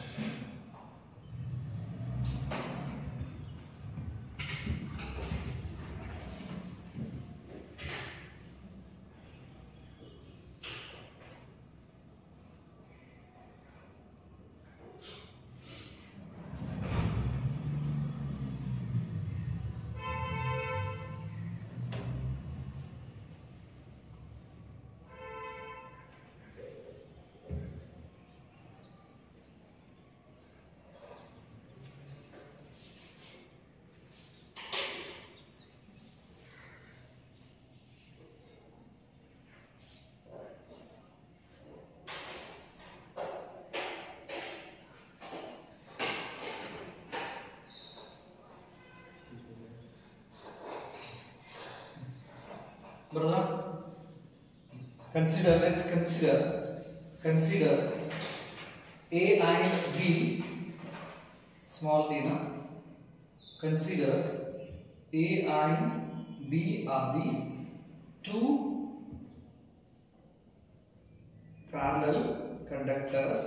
Brother, let's consider A and B, small d na. Consider A and B are the two parallel conductors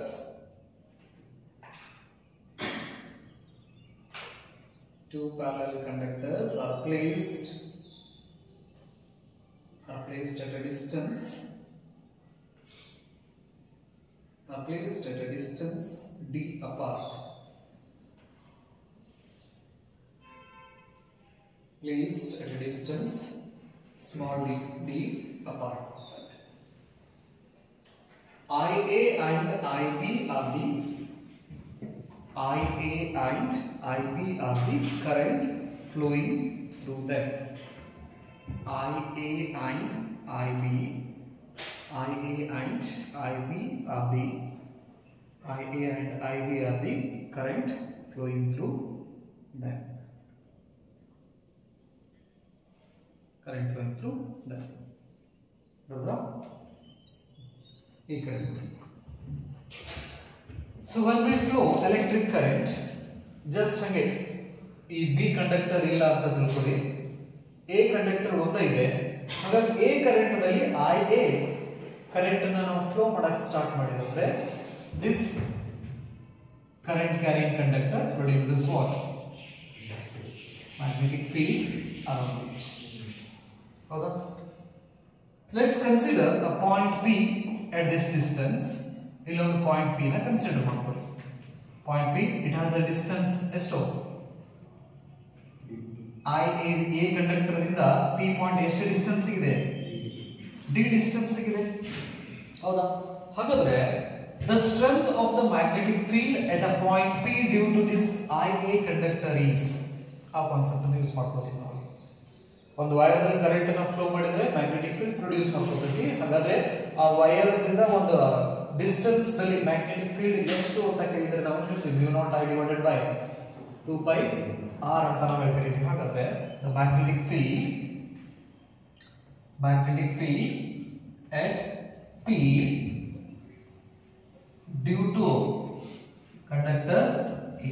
are placed at a distance d apart. Placed at a distance small d apart. IA and IB are the current flowing through them. IA and IB are the current flowing through them. So when we flow electric current, just hಂಗೆ ಈ B conductor ಇಲ್ಲ ಅಂತ ತಿಳ್ಕೊಳ್ಳಿ, A conductor ಒಂದೇ ಇದೆ. ಹಾಗಾಗಿ A current ನಲ್ಲಿ IA current ಅನ್ನು ನಾವು ಫ್ಲೋ ಮಾಡಕ್ಕೆ ಸ್ಟಾರ್ಟ್ ಮಾಡಿದ್ರೆ this current carrying conductor produces what? Magnetic field around it. ಹೌದಾ? Let's consider a point P at this distance. ಇಲ್ಲೊಂದು ಪಾಯಿಂಟ್ P ನ ಕನ್ಸಿಡರ್ ಮಾಡ್ಕೊಳ್ಳಿ. Point P, it has a distance ಎಷ್ಟು? IA A conductor ದಿಂದ P point ಎಷ್ಟು distance ಇದೆ? D distance ಇದೆ. ಹೌದಾ? ಹಾಗಾದ್ರೆ the strength of the magnetic field at a point P due to this IA conductor is, ಆ concept ಅನ್ನು use ಮಾಡ್ಕೊತೀವಿ ನಾವು. ಒಂದು ವೈರ್ ಅಲ್ಲಿ ಕರೆಂಟ್ ಅನ್ನು ಫ್ಲೋ ಮಾಡಿದ್ರೆ ಮ್ಯಾಗ್ನೆಟಿಕ್ ಫೀಲ್ಡ್ ಪ್ರೊಡ್ಯೂಸ್ ಮಾಡ್ಕೊತೀವಿ. ಹಾಗಾದ್ರೆ ಆ ವೈರ್ ದಿಂದ ಒಂದು ಡಿಸ್ಟೆನ್ಸ್ ನಲ್ಲಿ ಮ್ಯಾಗ್ನೆಟಿಕ್ ಫೀಲ್ಡ್ ಎಷ್ಟು ಅಂತ ಕೇಳಿದ್ರೆ ನಾವು ಹೇಳ್ತೀವಿ mu naught I divided by 2 pi r ಅಂತ ನಾವು ಕರೀತೀವಿ. ಹಾಗಾದ್ರೆ the magnetic field at P due to conductor A.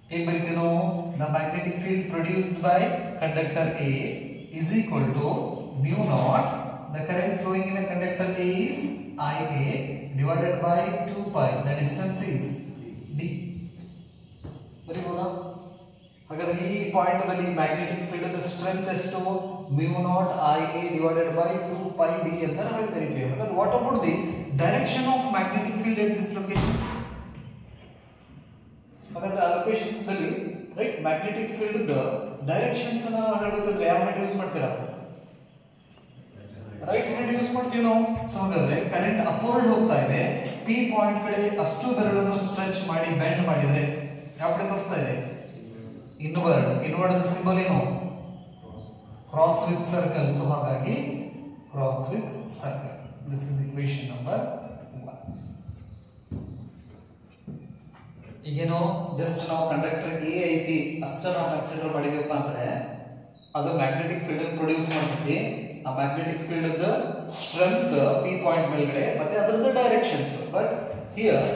ಹೇಗೆ ಬರೀತೀವಿ ನಾವು? The magnetic field produced by conductor A is equal to mu naught. The current flowing in a conductor A is IA divided by 2 pi. The distance is D. ಬರೀಬಹುದಾ? ಹಾಗಾದ್ರೆ ಈ point ನಲ್ಲಿ magnetic field the strength ಎಷ್ಟು? mu naught IA divided by 2 pi D ಅಂತ ನಾವು ಕರೀತೀವಿ. ಹಾಗಾದ್ರೆ what about the direction of magnetic field at this location? ಹಾಗಾದ್ರೆ ಆ ಲೊಕೇಶನ್ಸ್ ನಲ್ಲಿ right magnetic field the directions ಅನ್ನು ಹೇಳಬೇಕಂದ್ರೆ ಯಾವ ಹ್ಯಾಂಡ್ ಯೂಸ್ ಮಾಡ್ತೀರಾ? ರೈಟ್ ಹ್ಯಾಂಡ್ ಯೂಸ್ ಮಾಡ್ತೀವಿ ನಾವು. ಸೊ ಹಾಗಾದ್ರೆ ಕರೆಂಟ್ ಅಪ್ವರ್ಡ್ ಹೋಗ್ತಾ ಇದೆ, P ಪಾಯಿಂಟ್ ಕಡೆ ಅಷ್ಟು ಬೆರಳನ್ನು ಸ್ಟ್ರೆಚ್ ಮಾಡಿ ಬೆಂಡ್ ಮಾಡಿದ್ರೆ ಯಾವ ಕಡೆ ತೋರಿಸ್ತಾ ಇದೆ? ಇನ್ವರ್ಡ್ ದ ಸಿಂಬಲ್ ಏನು? Cross with circle. ಸೊ ಹಾಗಾಗಿ cross with circle. This is equation number 1. ಈಗೇನೋ ಜಸ್ಟ್ ನಾವು ಕಂಡಕ್ಟರ್ A ಐತಿ ಅಷ್ಟ ನಾವು ಕನ್ಸಿಡರ್ ಮಾಡಿದೀವಪ್ಪ ಅಂದ್ರೆ ಅದು ಮ್ಯಾಗ್ನೆಟಿಕ್ ಫೀಲ್ಡ್ ಅನ್ನು ಪ್ರೊಡ್ಯೂಸ್ ಮಾಡ್ತೈತಿ. ಆ magnetic field the strength P point ಮೇಲ್ಗಡೆ ಮತ್ತೆ ಅದರದ್ದು directions. But here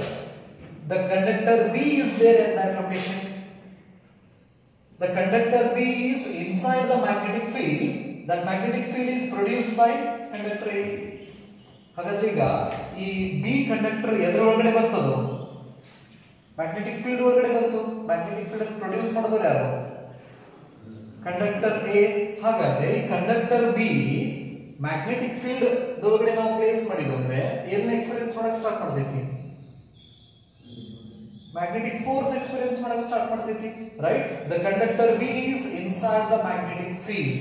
the conductor B is there at that location. The conductor B is inside the magnetic field. That magnetic field is produced by conductor A. ಹಾಗಾದ್ರೆ ಈಗ ಈ B conductor ಎದರ ಒಳಗಡೆ ಬರ್ತದೋ magnetic field ಒಳಗಡೆ ಬಂತು. Magnetic field ಅನ್ನು produce ಮಾಡೋದು ಯಾರು? Conductor A. ಹಾಗಾದ್ರೆ ಈ ಕಂಡಕ್ಟರ್ B ಮ್ಯಾಗ್ನೆಟಿಕ್ ಫೀಲ್ಡ್ ಒಳಗಡೆ ನಾವು ಪ್ಲೇಸ್ ಮಾಡಿದ್ವಿ ಅಂದ್ರೆ ಏನ್ ಎಕ್ಸ್ಪೀರಿಯನ್ಸ್ ಮಾಡಕ್ ಸ್ಟಾರ್ಟ್ ಮಾಡ್ತೈತಿ? magnetic force experience ಮಾಡಕ್ಕೆ ಸ್ಟಾರ್ಟ್ ಮಾಡ್ತೈತಿ, right? The conductor B is inside the magnetic field.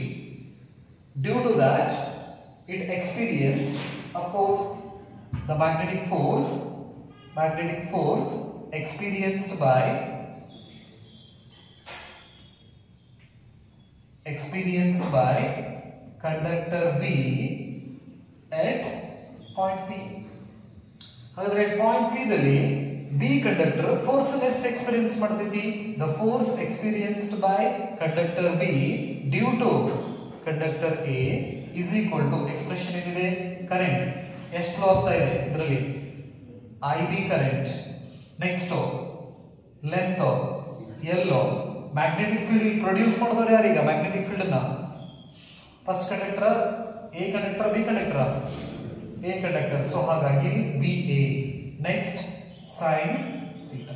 Due to that, it experiences a force. The magnetic force experienced by conductor B at point P. ಹಾಗಾದ್ರೆ at point P ದಲ್ಲಿ B conductor force ಎಷ್ಟು experience ಮಾಡ್ತೈತಿ? The force experienced by conductor B due to conductor A is equal to expression ಏನಿದೆ? Current ಎಷ್ಟು flow ಆಗ್ತಾ ಇದೆ ಇದರಲ್ಲಿ? IB current. Next length L. Magnetic field produce ಮಾಡಿದವರು ಯಾರೀಗ ಮ್ಯಾಗ್ನೆಟಿಕ್ ಫೀಲ್ಡ್ ಅನ್ನ? First conductor A conductor B conductor A conductor. So ಹಾಗಾಗಿ BA. Next sin theta.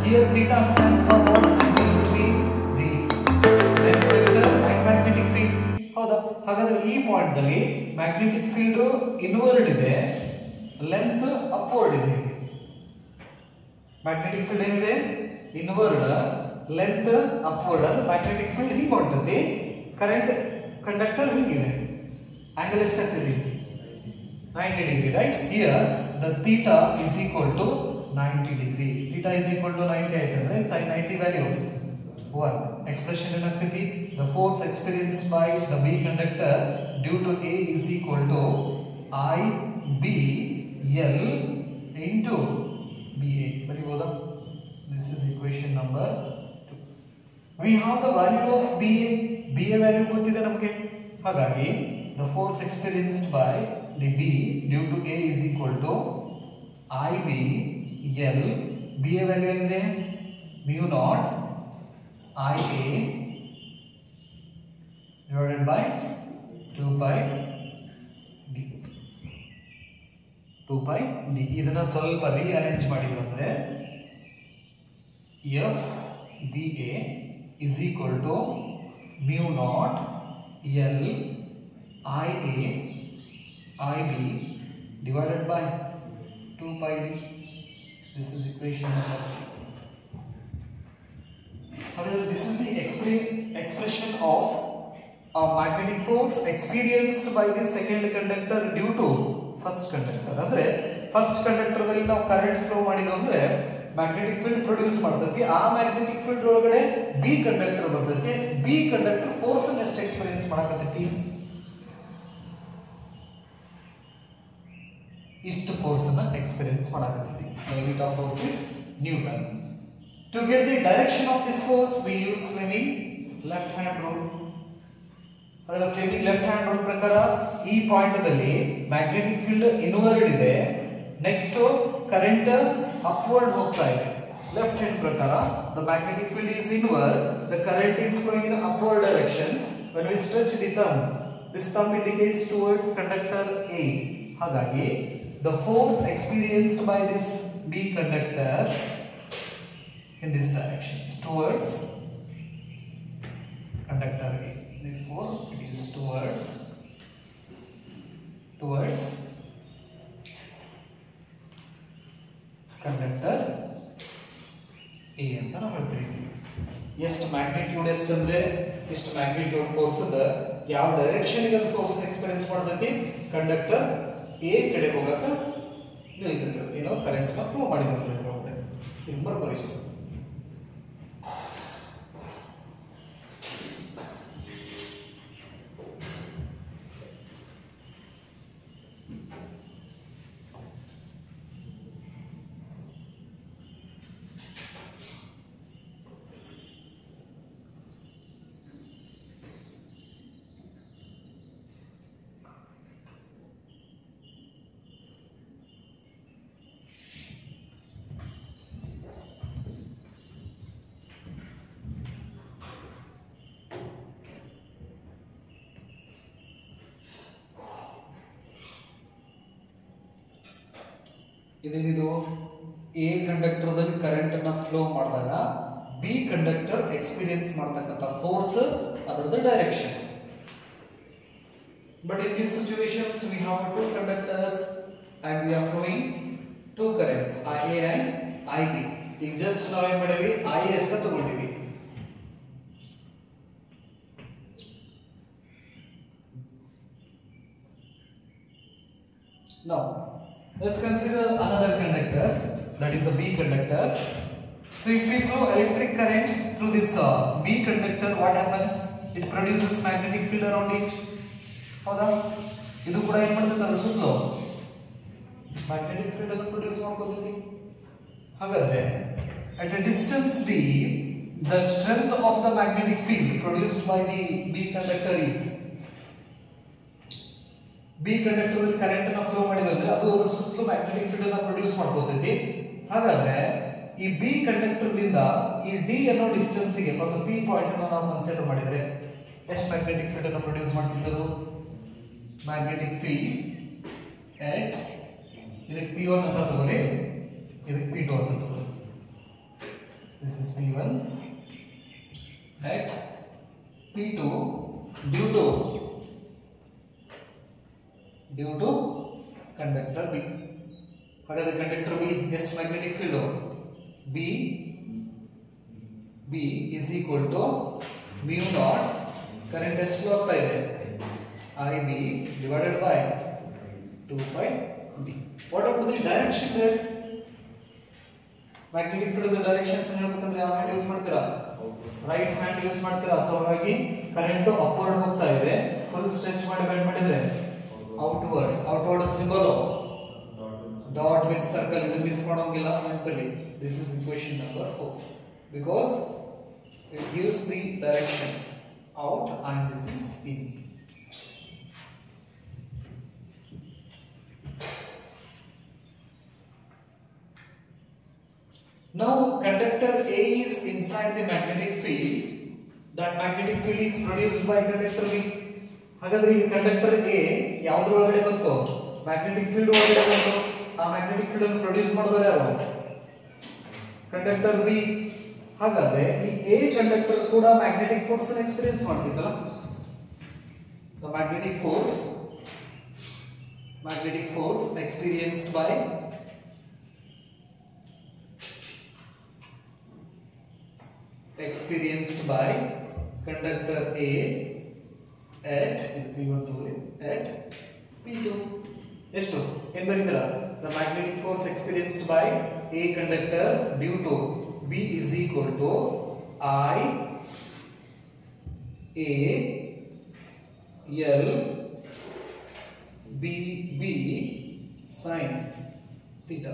Here theta stands for what? Angle between the length vector and magnetic field. ಹೌದಾ? ಹಾಗಾದ್ರೆ ಈ point ದಲ್ಲಿ magnetic field inward ಇದೆ, length upward ಇದೆ. Magnetic field ಏನಿದೆ? Inward, length upward. ಅಂದ್ರೆ magnetic field ಹಿಂಗೆ ಹೊಂಟತಿ, ಕರೆಂಟ್ ಕಂಡಕ್ಟರ್ ಹಿಂಗಿದೆ. ಆಂಗಲ್ ಎಷ್ಟಾಗ್ತದೆ? 90 degree, right? Here the theta is equal to 90 degree. Theta is equal to 90 ಆಯ್ತಂದ್ರೆ sin 90 value 1. Expression ಏನಾಗ್ತೈತಿ? The force experienced by the B conductor due to A is equal to IBL into BA. ಬರೀಬಹುದಾ? This is equation number 2. We have the value of BA. BA value ಗೊತ್ತಿದೆ ನಮಗೆ. ಹಾಗಾಗಿ the force experienced by the B due to A is equal to IBL. BA value ಏನಿದೆ? mu naught IA divided by 2 pi D. 2 pi D. ಇದನ್ನ ಸ್ವಲ್ಪ rearrange ಮಾಡಿದ್ರು ಅಂದ್ರೆ FBA is equal to mu naught L IA IB divided by 2 pi D. This is equation number 3. However, this is the expression of a magnetic force experienced by the second conductor due to first conductor. ಅಂದ್ರೆ first conductor ದಲ್ಲಿ ನಾವು current flow ಮಾಡಿದ್ವಿ ಅಂದ್ರೆ magnetic field produce ಮಾಡ್ತೈತಿ. ಆ magnetic field ಒಳಗಡೆ B conductor ಬರ್ತೈತಿ. B conductor force ಅನ್ನು ಎಷ್ಟು ಎಕ್ಸ್ಪೀರಿಯನ್ಸ್ ಮಾಡಕತ್ತೈತಿ? ಇಷ್ಟು ಫೋರ್ಸ್ ಅನ್ನು ಎಕ್ಸ್ಪೀರಿಯನ್ಸ್ ಮಾಡಕತ್ತೈತಿ. Unit of force is newton. To get the direction of this force, we use Fleming left hand rule. ಅದರ Fleming left hand rule ಪ್ರಕಾರ ಈ ಪಾಯಿಂಟ್ ದಲ್ಲಿ ಮ್ಯಾಗ್ನೆಟಿಕ್ ಫೀಲ್ಡ್ ಇನ್ವರ್ಡ್ ಇದೆ, ನೆಕ್ಸ್ಟ್ ಕರೆಂಟ್ ಅಪ್ವರ್ಡ್ ಹೋಗ್ತಾ ಇದೆ. Left hand ಪ್ರಕಾರ the magnetic field is inward, the current is flowing in upward directions. When we stretch the thumb, this thumb indicates towards conductor A. ಹಾಗಾಗಿ the force experienced by this B conductor in this direction towards conductor A. Therefore, it is towards conductor A ಅಂತ ನಾವು ಹೇಳ್ತೀವಿ. ಎಷ್ಟು magnitude ಎಷ್ಟು ಅಂದ್ರೆ ಎಷ್ಟು magnitude force ಅದ, ಯಾವ ಡೈರೆಕ್ಷನ್ ಗೆ ಫೋರ್ಸ್ ಎಕ್ಸ್ಪೀರಿಯನ್ಸ್ ಮಾಡ್ತೈತಿ? ಕಂಡಕ್ಟರ್ A ಕಡೆ ಹೋಗಕ ನಿಲ್ತೈತಿ. ಏನೋ ಕರೆಂಟ್ ಅನ್ನ ಫ್ಲೋ ಮಾಡಿ ಬರ್ತೈತಿ ಒಳಗಡೆ. ಇದು ಬರ್ಕೊರಿಸಿ. ಇದೇನಿದು ಎ ಕಂಡಕ್ಟರ್ದಲ್ಲಿ ಕರೆಂಟ್ ಅನ್ನ ಫ್ಲೋ ಮಾಡಿದಾಗ ಬಿ ಕಂಡಕ್ಟರ್ ಎಕ್ಸ್ಪೀರಿಯನ್ಸ್ ಮಾಡ್ತಕ್ಕಂಥ ಫೋರ್ಸ್ ಅದರದ್ದು direction. But in these situations we have two conductors and we are flowing two currents IA and IB. ಈಗ ಜಸ್ಟ್ ನಾವು ಏನು ಮಾಡಿವಿ IA ಅಷ್ಟೇ ತಗೊಂಡಿವಿ. Now let's consider another conductor, that is a B conductor. So if we flow electric current through this B conductor, what happens? It produces magnetic field around it. ಹೌದಾ? ಇದು ಕೂಡ ಏನು ಮಾಡ್ತದೆ ಅದರ ಸುತ್ತಲೂ ಮ್ಯಾಗ್ನೆಟಿಕ್ ಫೀಲ್ಡ್ ಅನ್ನು produce ಮಾಡ್ಕೊಳ್ತೈತಿ. ಹಾಗಾದ್ರೆ at a distance d, the strength of the magnetic field produced by the B conductor is, B conductor ಅಲ್ಲಿ ಕರೆಂಟ್ ಅನ್ನು ಫ್ಲೋ ಮಾಡಿದ್ರೆ ಅದು ಅದರ ಸುತ್ತಲೂ ಮ್ಯಾಗ್ನೆಟಿಕ್ ಫೀಲ್ಡ್ ಅನ್ನು ಪ್ರೊಡ್ಯೂಸ್ ಮಾಡ್ಕೊಳ್ತೈತಿ. ಹಾಗಾದ್ರೆ ಈ B ಕಂಡಕ್ಟರ್ ದಿಂದ ಈ D ಅನ್ನೋ ಡಿಸ್ಟೆನ್ಸ್ ಗೆ ಮತ್ತು P ಪಾಯಿಂಟ್ ಅನ್ನು ನಾವು ಕನ್ಸಿಡರ್ ಮಾಡಿದ್ರೆ ಎಷ್ಟು ಮ್ಯಾಗ್ನೆಟಿಕ್ ಫೀಲ್ಡ್ ಅನ್ನು ಪ್ರೊಡ್ಯೂಸ್ ಮಾಡ್ತಿತ್ತು? magnetic field at ಇದಕ್ಕೆ P1 ಅಂತ ತಗೊಳ್ಳಿ, ಇದಕ್ಕೆ P2 ಅಂತ ತಗೊಳ್ಳಿ. This is P1 at P2 due to conductor B. ಹಾಗಾದ್ರೆ ಕಂಡಕ್ಟರ್ B ಎಷ್ಟು magnetic field? B is equal to mu naught, current ಎಷ್ಟು ಫ್ಲೋ ಆಗ್ತಾ ಇದೆ? IB divided by 2 pi d. What about the direction there? Magnetic field the directions ಏನು ಹೇಳ್ಬೇಕಂದ್ರೆ ಯಾವ hand use ಮಾಡ್ತೀರಾ? Right hand use ಮಾಡ್ತೀರಾ. So ಹಾಗಾಗಿ ಕರೆಂಟ್ ಅಪ್ವರ್ಡ್ ಹೋಗ್ತಾ ಇದೆ. ಫುಲ್ ಸ್ಟ್ರೆಚ್ ಮಾಡಿ ಬೆಂಡ್ ಮಾಡಿದ್ರೆ outward symbol dot with circle, ಇದು ಮಿಸ್ ಮಾಡೋಂಗಿಲ್ಲ ನೆನಪಲ್ಲಿ. This is equation number 4 because it gives the direction out and this is in. Now conductor A is inside the magnetic field. That magnetic field is produced by conductor B. ಹಾಗಾದ್ರೆ ಈ conductor A ಯಾವುದರ ಒಳಗಡೆ ಬಂತು? Magnetic field ಒಳಗಡೆ ಬಂತು. ಆ magnetic field ಅನ್ನು produce ಮಾಡೋದು ಯಾರು? Conductor B. ಹಾಗಾದ್ರೆ ಈ A ಕಂಡಕ್ಟರ್ ಕೂಡ ಮ್ಯಾಗ್ನೆಟಿಕ್ ಫೋರ್ಸ್ ಅನ್ನು experience ಮಾಡ್ತಿತ್ತಲ್ಲ. The magnetic force experienced by conductor A at P2 ಎಷ್ಟು ಏನು ಬರೀತೀರಾ? The magnetic force experienced by A conductor due to B is equal to I A L B B sin theta.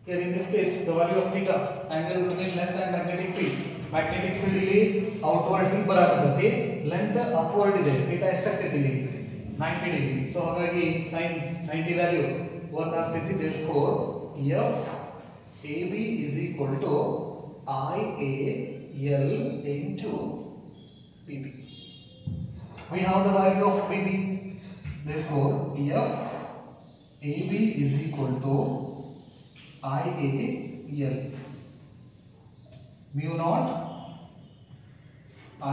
Here in this case the value of theta, angle between length and magnetic field. Magnetic field ಇಲ್ಲಿ outward ಹಿಂಗ್ ಬರಾಕತ್ತೈತಿ, length upward ಇದೆ. theta ಎಷ್ಟಾಗ್ತೈತಿ ಇಲ್ಲಿ? 90 degree. So ಹಾಗಾಗಿ sin 90 value 1 ಆಗ್ತೈತಿ. therefore F AB is equal to IAL into BB. We have the value of BB. Therefore F AB is equal to IAL mu naught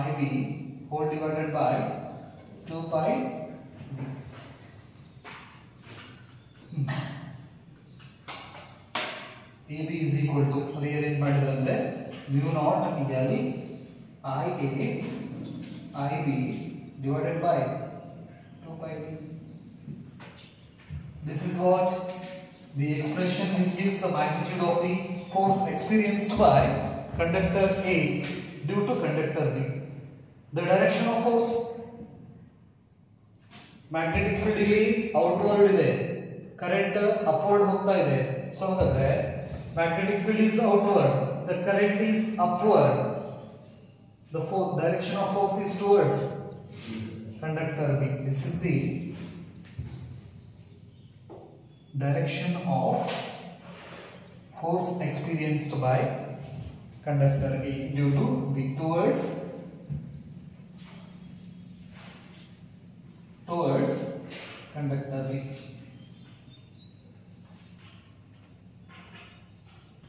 IB whole divided by 2 pi B. AB is equal to rearrange ಮಾಡಿದ್ರೆ ಅಂದ್ರೆ mu naught L IA IB divided by 2 pi B. This is what the expression which gives the magnitude of the force experienced by conductor A due to conductor B. The direction of force, magnetic field ಇಲ್ಲಿ outward ಇದೆ, current upward ಹೋಗ್ತಾ ಇದೆ. So ಹಾಗಾದ್ರೆ magnetic field is outward, the current is upward. The direction of force is towards conductor B. This is the direction of force experienced by conductor A due to B towards conductor B.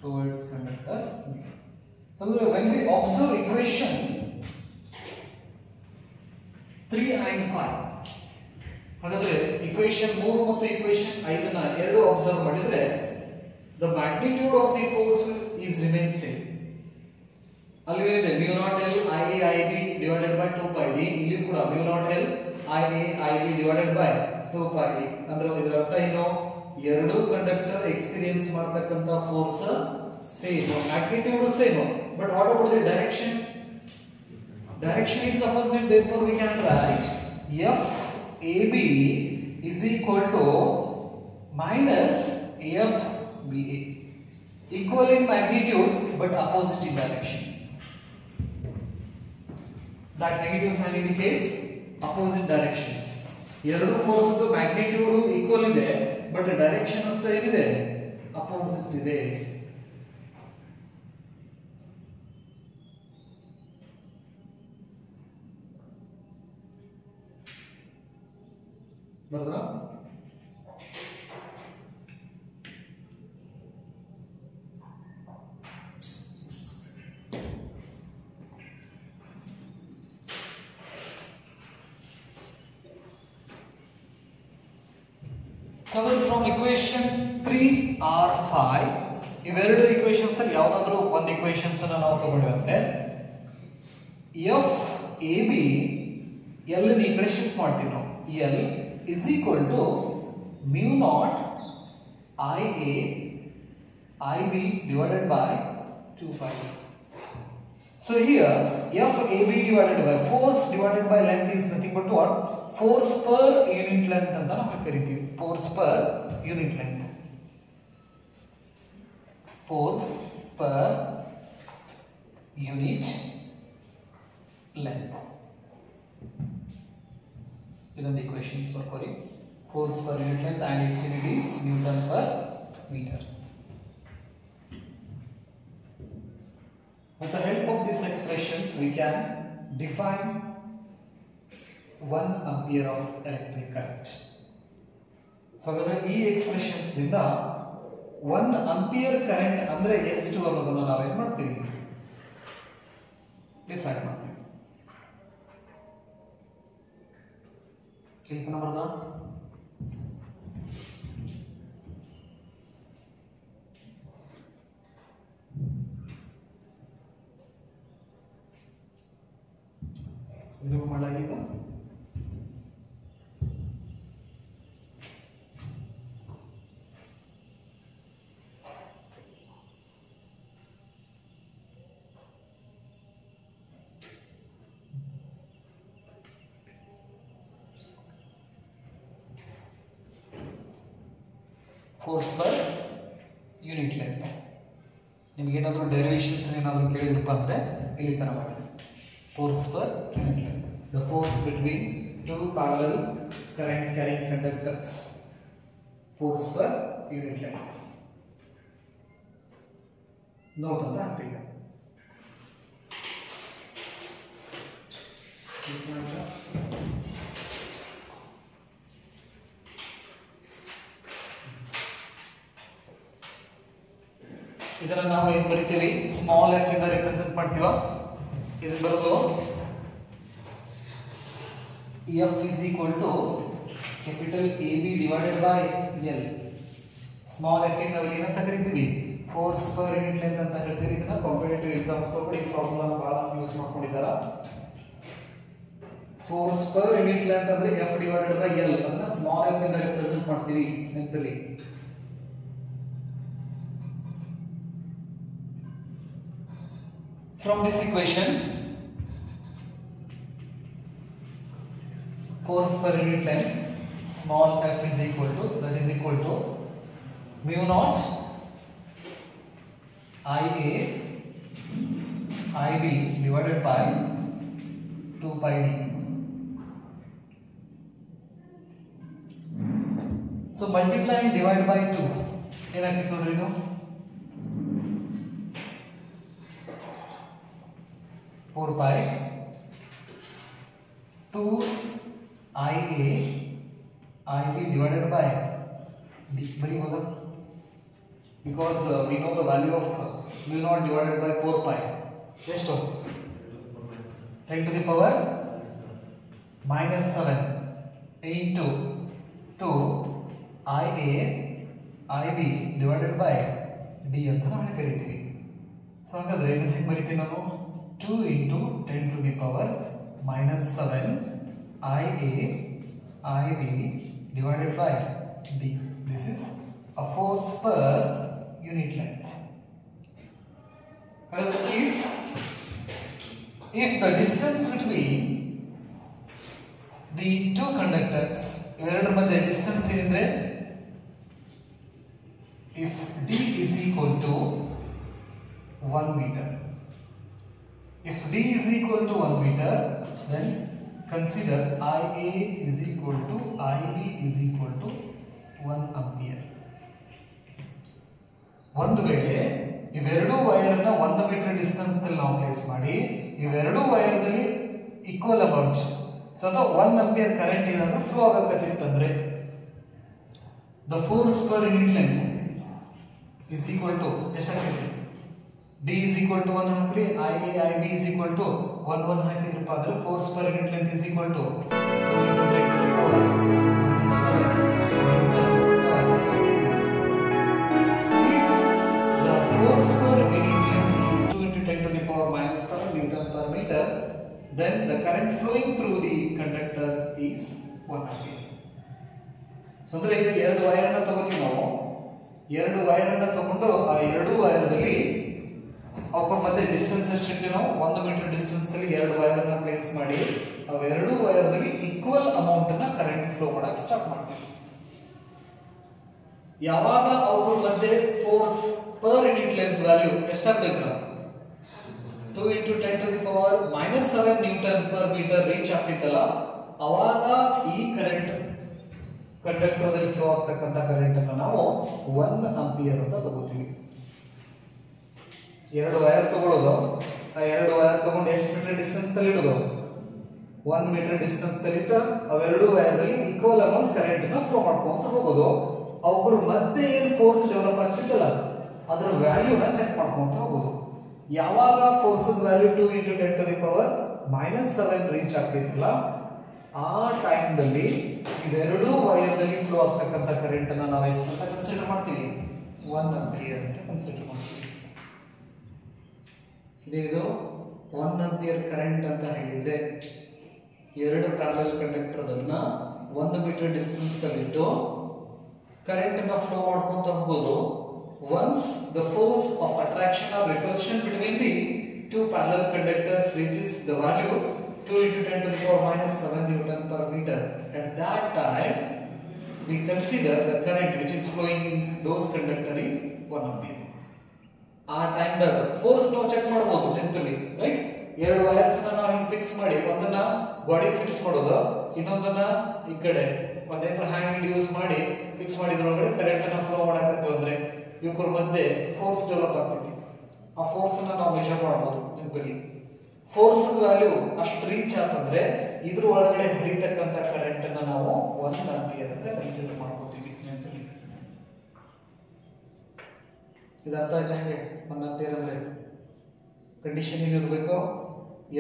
towards conductor B. So when we observe equation 3 and 5, ಹಾಗಾದ್ರೆ equation 3 ಮತ್ತು equation 5 ನ ಎರಡು observe ಮಾಡಿದ್ರೆ the magnitude of the force is remain same. ಅಲ್ಲಿ ಏನಿದೆ mu naught L IA IB divided by 2 pi d, ಇಲ್ಲಿ ಕೂಡ mu naught L IA IB divided by 2 pi d. ಅಂದ್ರೆ ಇದರ ಅರ್ಥ ಏನು? ಎರಡು ಕಂಡಕ್ಟರ್ ಎಕ್ಸ್ಪೀರಿಯನ್ಸ್ ಮಾಡತಕ್ಕಂತ force same, magnitude same, but what about the direction? Direction is opposite, therefore we can write FAB is equal to minus FBA. Equal in magnitude but opposite in direction. That negative sign indicates opposite directions. ಎರಡು force magnitude equal ಇದೆ, but direction ಅಷ್ಟೇ ಏನಿದೆ? Opposite ಇದೆ. ಬರುತ್ತಾ? So from equation 3 or 5, ಇವೆರಡು equations ಅಲ್ಲಿ ಯಾವುದಾದರೂ ಒಂದು equations ಅನ್ನು ನಾವು ತಗೊಂಡ್ವಿ ಅಂದ್ರೆ FAB L ನ ಈ ಕಡೆ ಶಿಫ್ಟ್ ಮಾಡ್ತೀವಿ ನಾವು. L is equal to mu naught IA IB divided by 2 pi. So here FAB divided by force divided by length is nothing but what? Force per unit length ಅಂತ ನಾವು ಕರಿತೀವಿ. Force per unit length. Force per unit length. ಇದೊಂದು equations ಬರ್ಕೋರಿ. Force per unit length and its unit is Newton per meter. With the help of these expressions, we can define 1 ampere of electric current. So, ಈ expressions ದಿಂದ 1 ampere current ಅಂದ್ರೆ ಎಷ್ಟು ಅನ್ನೋದನ್ನ ನಾವು ಏನು ಮಾಡ್ತೀವಿ? Decide ಮಾಡ್ತೀವಿ. ठीक है ना? ಮಾಡಲಾಗಿದೆ. Force per unit length. ನಿಮಗೆ ಏನಾದರೂ ಡೆರಿವೇಷನ್ಸ್ ಏನಾದರೂ ಕೇಳಿದ್ರಪ್ಪ ಅಂದರೆ ಇಲ್ಲಿ ತರ ಮಾಡಿ. Force per unit length, the force between two parallel current carrying conductors. Force per unit length note ಅಂತ ಹಾಕಿ. ಇದನ್ನ ನಾವು ಏನು ಬರಿತೀವಿ? ಸ್ಮಾಲ್ ಎಫ್ ಇಂದ ರಿಪ್ರೆಸೆಂಟ್ ಮಾಡ್ತೀವ. ಇದು ಬರೋದು F is equal to capital AB divided by L. Small F ನಾವು ಏನಂತ ಕರಿತೀವಿ? ಫೋರ್ಸ್ ಪರ್ ಯೂನಿಟ್ ಲೆಂತ್ ಅಂತ ಹೇಳ್ತೀವಿ. ಇದನ್ನ ಕಾಂಪಿಟೇಟಿವ್ ಎಕ್ಸಾಮ್ಸ್ ಕೂಡ ಈ ಫಾರ್ಮುಲಾ ಬಹಳ ಯೂಸ್ ಮಾಡ್ಕೊಂಡಿದ್ದಾರೆ. ಫೋರ್ಸ್ ಪರ್ ಯೂನಿಟ್ ಲೆಂತ್ ಅಂದ್ರೆ F divided by L. ಅದನ್ನ ಸ್ಮಾಲ್ ಎಫ್ ಇಂದ ರಿಪ್ರೆಸೆಂಟ್ ಮಾಡ್ತೀವಿ ನೆನಪಲ್ಲಿ. From this equation, force per unit length small f is equal to mu naught IA IB divided by 2 pi d. So multiply and divide by 2. ಏನಾಗ್ತದೆ ನೋಡ್ರಿ ಇದು? 4 pi 2 IA IB divided by d. ಬರೀ ಹೋದ because we know the value of mu naught divided by 4 pi. ಎಷ್ಟು 10 to the power minus 7 into 2 IA IB divided by D ಅಂತ ನಾವು ಕರೀತೀವಿ. So ಹಾಗಾದ್ರೆ ಇದನ್ನ ಹೇಗೆ ಬರೀತೀವಿ ನಾವು 2 into 10 to the power minus 7 IA IB divided by D. This is a force per unit length. If the distance between the two conductors, ಎರಡರ ಮಧ್ಯೆ distance ಏನಿದ್ರೆ, if D is equal to 1 meter, if D is equal to 1 meter, then consider IA is equal to IB is equal to 1 ampere. ಒಂದು ವೇಳೆ ಇವೆರಡೂ wire ಅನ್ನ 1 metre distance ನಲ್ಲಿ ನಾವು place ಮಾಡಿ ಇವೆರಡೂ ವೈರ್ ದಲ್ಲಿ ಈಕ್ವಲ್ ಅಮೌಂಟ್, ಸೊ ಅದು 1 ಆಂಪಿಯರ್ ಕರೆಂಟ್ ಏನಾದ್ರೂ ಫ್ಲೋ ಆಗಕತ್ತಿತ್ತಂದ್ರೆ the force per unit length is equal to ಎಷ್ಟಾಗ್ತದೆ, D is equal to 1 ಹಾಕ್ರಿ, IA IB is equal to 1 ಹಾಕಿದ್ರಪ್ಪ ಅಂದ್ರೆ force per unit length is equal to 7 Newton per meter, then the current flowing through the conductor is 1 ampere. ಅಂದ್ರೆ ಈಗ ಎರಡು wire ಅನ್ನು ತಗೋತೀವಿ ನಾವು, ಎರಡು ವೈರ್ ಅನ್ನು ತಗೊಂಡು ಆ ಎರಡು ವೈರ್ ದಲ್ಲಿ ಅವರ ಮಧ್ಯೆ ಡಿಸ್ಟೆನ್ಸ್ ಎಷ್ಟು ಇಟ್ಟಿವಿ ನಾವು, 1 ಮೀಟರ್ ಡಿಸ್ಟೆನ್ಸ್ ನಲ್ಲಿ ಎರಡು ವೈರ್ ಅನ್ನು ಪ್ಲೇಸ್ ಮಾಡಿ ಅವೆರಡು ವೈರ್ ದಲ್ಲಿ ಈಕ್ವಲ್ ಅಮೌಂಟ್ ಅನ್ನ ಕರೆಂಟ್ ಫ್ಲೋ ಮಾಡಕ್ಕೆ ಸ್ಟಾರ್ಟ್ ಮಾಡ್ತೀವಿ. ಯಾವಾಗ ಅವರ ಮಧ್ಯೆ force per unit length value ಎಷ್ಟಾಗಬೇಕು, 2 into 10 to the power minus 7 Newton per meter reach ಆಗ್ತಿತ್ತಲ್ಲ, ಅವಾಗ ಈ ಕರೆಂಟ್ ಕಂಡಕ್ಟರ್ ದಲ್ಲಿ ಫ್ಲೋ ಆಗ್ತಕ್ಕಂತ ಕರೆಂಟ್ ಅನ್ನು ನಾವು 1 ಆಂಪಿಯರ್ ಅಂತ ತಗೋತೀವಿ. ಎರಡು ವೈರ್ ತಗೊಳ್ಳೋದು, ಆ ಎರಡು ವೈರ್ ತಗೊಂಡು ಎಷ್ಟು ಮೀಟರ್ ಡಿಸ್ಟೆನ್ಸ್ ನಲ್ಲಿ ಇಡೋದು, 1 ಮೀಟರ್ ಡಿಸ್ಟೆನ್ಸ್ ನಲ್ಲಿ ಇಟ್ಟು ಅವೆರಡು ವೈರ್ ದಲ್ಲಿ ಈಕ್ವಲ್ ಅಮೌಂಟ್ ಕರೆಂಟ್ ಅನ್ನು ಫ್ಲೋ ಮಾಡ್ಕೊಂತ ಹೋಗೋದು. ಅವ್ರ ಮಧ್ಯೆ ಏನು ಫೋರ್ಸ್ ಡೆವಲಪ್ ಆಗ್ತಿತ್ತಲ್ಲ ಅದರ ವ್ಯಾಲ್ಯೂನ ಚೆಕ್ ಮಾಡ್ಕೊಂತ ಹೋಗೋದು. ಯಾವಾಗ force value 2 into 10 to the power minus 7 reach ಆಗ್ತಿತ್ತಲ್ಲ ಆ ಟೈಮ್ ದಲ್ಲಿ ಇವೆರಡೂ ವೈರ್ ದಲ್ಲಿ ಫ್ಲೋ ಆಗ್ತಕ್ಕಂತ ಕರೆಂಟ್ ಅನ್ನ ನಾವು ಎಷ್ಟು ಅಂತ ಕನ್ಸಿಡರ್ ಮಾಡ್ತೀವಿ, 1 ಆಂಪಿಯರ್ ಅಂತ ಕನ್ಸಿಡರ್ ಮಾಡ್ತೀವಿ. ಇದೇನಿದು 1 ಆಂಪಿಯರ್ ಕರೆಂಟ್ ಅಂತ ಹೇಳಿದ್ರೆ ಎರಡು ಪ್ಯಾರಲಲ್ ಕಂಡಕ್ಟರ್ ಅನ್ನ 1 ಮೀಟರ್ ಡಿಸ್ಟೆನ್ಸ್ ತಲ್ಲಿಟ್ಟು ಕರೆಂಟ್ ಅನ್ನ ಫ್ಲೋ ಮಾಡ್ಕೊಂತ ಹೋಗೋದು. Once the force of attraction or repulsion between the two parallel conductors reaches the value 2 into 10 to the power minus 7 Newton per meter, at that time we consider the current which is flowing in those conductor is 1 ampere. ಆ time ದಾಗ force ನಾವು check ಮಾಡಬಹುದು ನೆನಪಲ್ಲಿ, right? ಎರಡು wires ನಾವು ಹಿಂಗ್ fix ಮಾಡಿ ಒಂದನ್ನ ಬಾಡಿ ಫಿಕ್ಸ್ ಮಾಡೋದು, ಇನ್ನೊಂದನ್ನ ಈ ಕಡೆ ಒಂದೇನೋ ಹ್ಯಾಂಡ್ ಯೂಸ್ ಮಾಡಿ ಫಿಕ್ಸ್ ಮಾಡಿದ್ರೊಳಗಡೆ ಕರೆಂಟ್ ಅನ್ನ ಫ್ಲೋ ಮಾಡಕತ್ತೀವಿ ಅಂದ್ರೆ ಇವರ ಮಧ್ಯೆ ಫೋರ್ಸ್ ಡೆವಲಪ್ ಆಗ್ತೈತಿ. ಆ ಫೋರ್ಸ್ ಅನ್ನ ನಾವು ಮೆಜರ್ ಮಾಡಬಹುದು ನೆನಪಲ್ಲಿ. ಫೋರ್ಸ್ ವ್ಯಾಲ್ಯೂ ಅಷ್ಟು ರೀಚ್ ಆತಂದ್ರೆ ಇದ್ರ ಒಳಗಡೆ ಹರಿತಕ್ಕಂತ ಕರೆಂಟ್ ಅನ್ನ ನಾವು 1 ಆಂಪಿಯರ್ ಅಂತ ಕನ್ಸಿಡರ್ ಮಾಡ್ಕೋತೀವಿ ನೆನಪಲ್ಲಿ. ಇದು ಅರ್ಥ ಆಯ್ತಾ ಹೆಂಗೆ? 1 ಆಂಪಿಯರ್ ಅಂದ್ರೆ ಕಂಡೀಷನ್ ಏನಿರಬೇಕು,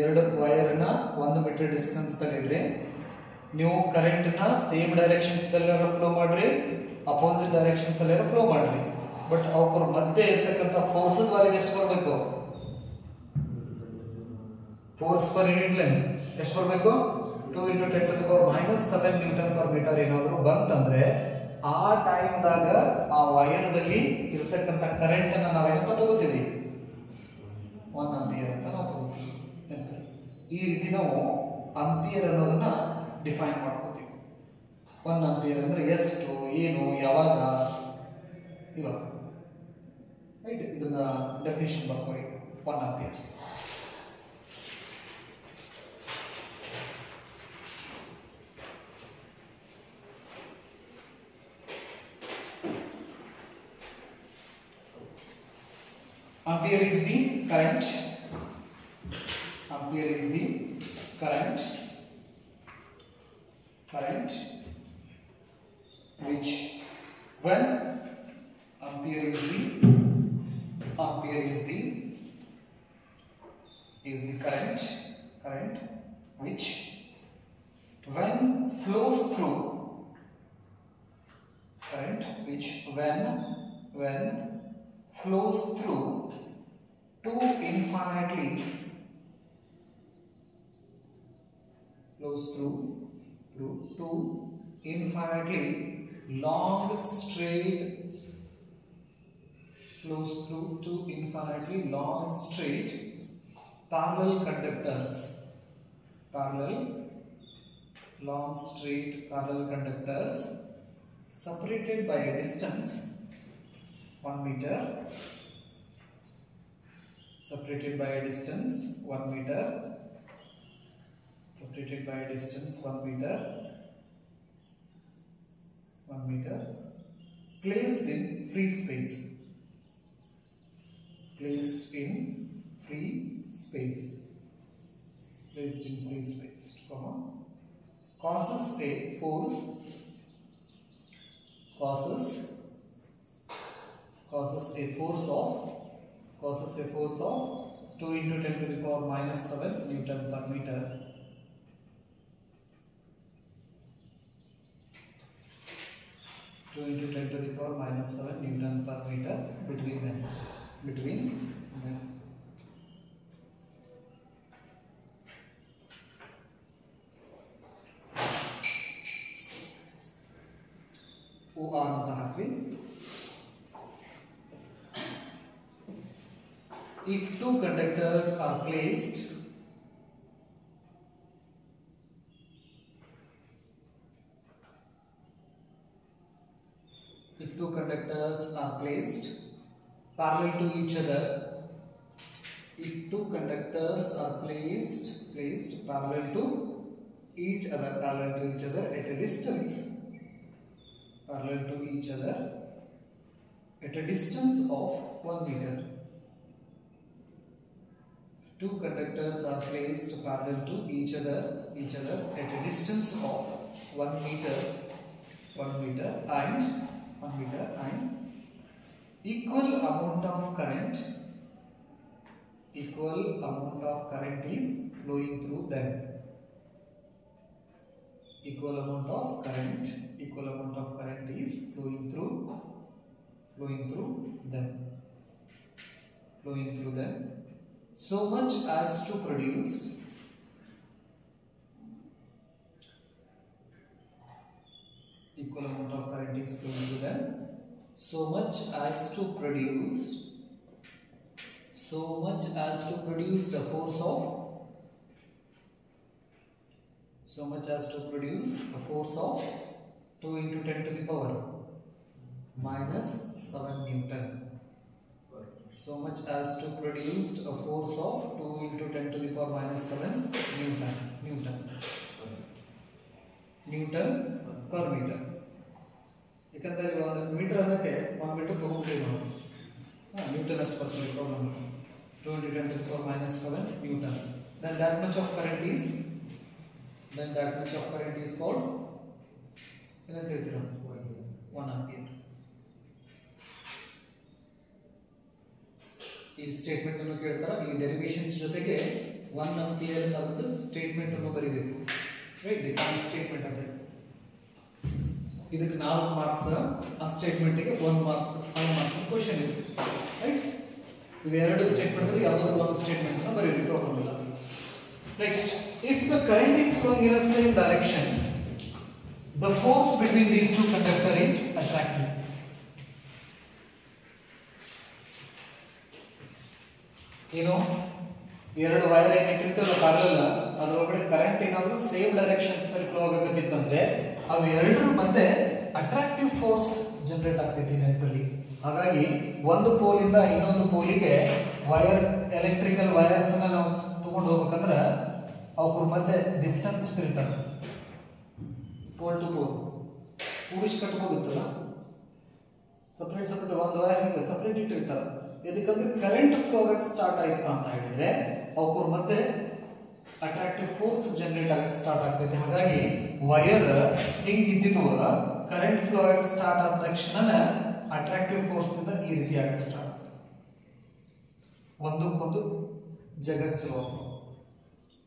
ಎರಡು ವೈರ್ ನ 1 ಮೀಟರ್ ಡಿಸ್ಟೆನ್ಸ್ ತಲ್ಲಿದ್ರೆ ನೀವು ಕರೆಂಟ್ ನ ಸೇಮ್ ಡೈರೆಕ್ಷನ್ಸ್ ತಲ್ಲಾರ ಫ್ಲೋ ಮಾಡ್ರಿ, ಅಪೋಸಿಟ್ ಡೈರೆಕ್ಷನ್ಸ್ ತಲ್ಲಾರ ಫ್ಲೋ ಮಾಡ್ರಿ, ಬಟ್ ಅವರ ಮಧ್ಯೆ ಇರ್ತಕ್ಕಂಥ ಫೋರ್ಸ್ ವ್ಯಾಲ್ಯೂ ಎಷ್ಟು ಬರಬೇಕು, ಫೋರ್ಸ್ ಪರ್ ಯೂನಿಟ್ ಲೆಂತ್ ಎಷ್ಟು ಬರಬೇಕು, 2 into 10 to the power minus 7 Newton per meter ಏನಾದರೂ ಬಂತಂದ್ರೆ ಆ ಟೈಮ್ ದಾಗ ಆ ವೈರ್ ದಲ್ಲಿ ಇರ್ತಕ್ಕಂಥ ಕರೆಂಟ್ ಅನ್ನ ನಾವೇನಂತ ತಗೋತೀವಿ, 1 ಆಂಪಿಯರ್ ಅಂತ ನಾವು ತಗೋತೀವಿ. ಈ ರೀತಿ ನಾವು ಆಂಪಿಯರ್ ಅನ್ನೋದನ್ನ ಡಿಫೈನ್ ಮಾಡ್ಕೋತೀವಿ. 1 ಆಂಪಿಯರ್ ಅಂದ್ರೆ ಎಷ್ಟು, ಏನು, ಯಾವಾಗ, ಇವಾಗ ರೈಟ್. ಇದನ್ನ ಡೆಫಿನಿಷನ್ ಬರ್ಕೊಳ್ಳಿ. 1 ampere ampere is the current, ampere is the current which when ampere is the is the current which when flows through flows through two infinitely long straight parallel conductors separated by a distance 1 meter, separated by a distance 1 meter, placed in free space, causes a force of 2 into 10 to the power minus 7 Newton per meter. Between them. OR ಅಂತ ಹಾಕಿ. If two conductors are placed parallel to each other, parallel to each other at a distance, of 1 meter. Two conductors are placed parallel to each other at a distance of 1 meter and equal amount of current is flowing through them. Equal amount of current is flowing through them. So much as to produce equal amount of current is flowing through them. So much as to produce the force of 2 into 10 to the power minus 7 Newton. So much as to produce a force of 2 into 10 to the power minus 7 Newton per meter. ಯಾಕಂದ್ರೆ ಒಂದು metre ಅನ್ನಕ್ಕೆ 1 metre ತಗೊಂಡ್ತೀವಿ ನಾವು. Newton as per the problem. 2 into 10 to the power minus 7 Newton. Then that much of current is called ಏನಂತ ಹೇಳ್ತೀರಾ 1 ampere. ಈ statement ಅನ್ನು ಕೇಳ್ತಾರ, ಈ ಡೆರಿವೇಷನ್ಸ್ ಜೊತೆಗೆ 1 ಆಂಪಿಯರ್ ಅಂತ ಸ್ಟೇಟ್ಮೆಂಟ್ ಅನ್ನು ಬರೀಬೇಕು. ರೈಟ್, ಡಿಫೈನ್ ಸ್ಟೇಟ್ಮೆಂಟ್ ಅಂತ. ಇದಕ್ಕೆ 4 ಮಾರ್ಕ್ಸ್, ಆ ಸ್ಟೇಟ್ಮೆಂಟ್ ಗೆ 1 ಮಾರ್ಕ್ಸ್, 5 ಮಾರ್ಕ್ಸ್ ಕ್ವೆಶ್ಚನ್ ಇದೆ. ರೈಟ್, ಇವೆರಡು ಸ್ಟೇಟ್ಮೆಂಟ್ ಅಲ್ಲಿ ಯಾವುದಾದ್ರು ಒಂದು ಸ್ಟೇಟ್ಮೆಂಟ್ ಅನ್ನು ಬರೀಬೇಕು, ಪ್ರಾಬ್ಲಮ್ ಇಲ್ಲ. Next, if the current is flowing in the same directions, the force between these two conductors is attractive. ಏನು, ಎರಡು ವೈರ್ ಏನಿಟ್ಟಿರ್ತಾವಲ್ಲ ಪ್ಯಾರಲಲ್, ಅದರೊಳಗಡೆ ಕರೆಂಟ್ ಏನಾದರೂ ಸೇಮ್ ಡೈರೆಕ್ಷನ್ಸ್ ನಲ್ಲಿ ಫ್ಲೋ ಆಗಬೇಕಿತ್ತಂದ್ರೆ ಅವು ಎರಡರ ಮಧ್ಯೆ ಅಟ್ರಾಕ್ಟಿವ್ ಫೋರ್ಸ್ ಜನರೇಟ್ ಆಗ್ತೈತಿ ನೆನಪಲ್ಲಿ. ಹಾಗಾಗಿ ಒಂದು ಪೋಲ್ ಇಂದ ಇನ್ನೊಂದು ಪೋಲಿಗೆ ವೈರ್, ಎಲೆಕ್ಟ್ರಿಕಲ್ ವೈರ್ಸ್ ಅನ್ನ ನಾವು ತಗೊಂಡು ಹೋಗ್ಬೇಕಂದ್ರೆ ಅವ್ರ ಮಧ್ಯೆ ಡಿಸ್ಟೆನ್ಸ್ ಇಟ್ಟಿರ್ತಾರೆ. ಪೋಲ್ ಟು ಪೋಲ್ ಪೂರಿಶ್ ಕಟ್ಬೋದಿತ್ತಲ್ಲ, ಸಪ್ರೇಟ್ ಒಂದು ವೈರ್ ಹಿಂಗೆ ಸಪ್ರೇಟ್ ಇಟ್ಟಿರ್ತಾರೆ. ಇದಕ್ಕಂದ್ರೆ ಕರೆಂಟ್ ಫ್ಲೋ ಆಗಕ್ಕೆ ಸ್ಟಾರ್ಟ್ ಆಯ್ತು ಅಂತ ಹೇಳಿದ್ರೆ ಅವ್ರ ಮಧ್ಯೆ ಅಟ್ರಾಕ್ಟಿವ್ ಫೋರ್ಸ್ ಜನರೇಟ್ ಆಗಕ್ಕೆ ಸ್ಟಾರ್ಟ್ ಆಗ್ತೈತೆ. ಹಾಗಾಗಿ ವೈರ್ ಹಿಂಗ್ ಇದ್ದಿದ್ವಲ್ಲ, ಕರೆಂಟ್ ಫ್ಲೋ ಆಗಕ್ಕೆ ಸ್ಟಾರ್ಟ್ ಆದ ತಕ್ಷಣ ಅಟ್ರಾಕ್ಟಿವ್ ಫೋರ್ಸ್ ಇಂದ ಈ ರೀತಿ ಆಗಕ್ಕೆ ಸ್ಟಾರ್ಟ್ ಆಗ್ತದೆ. ಒಂದಕ್ಕೊಂದು ಜಗಕ್ಕೆ ಚಲೋ.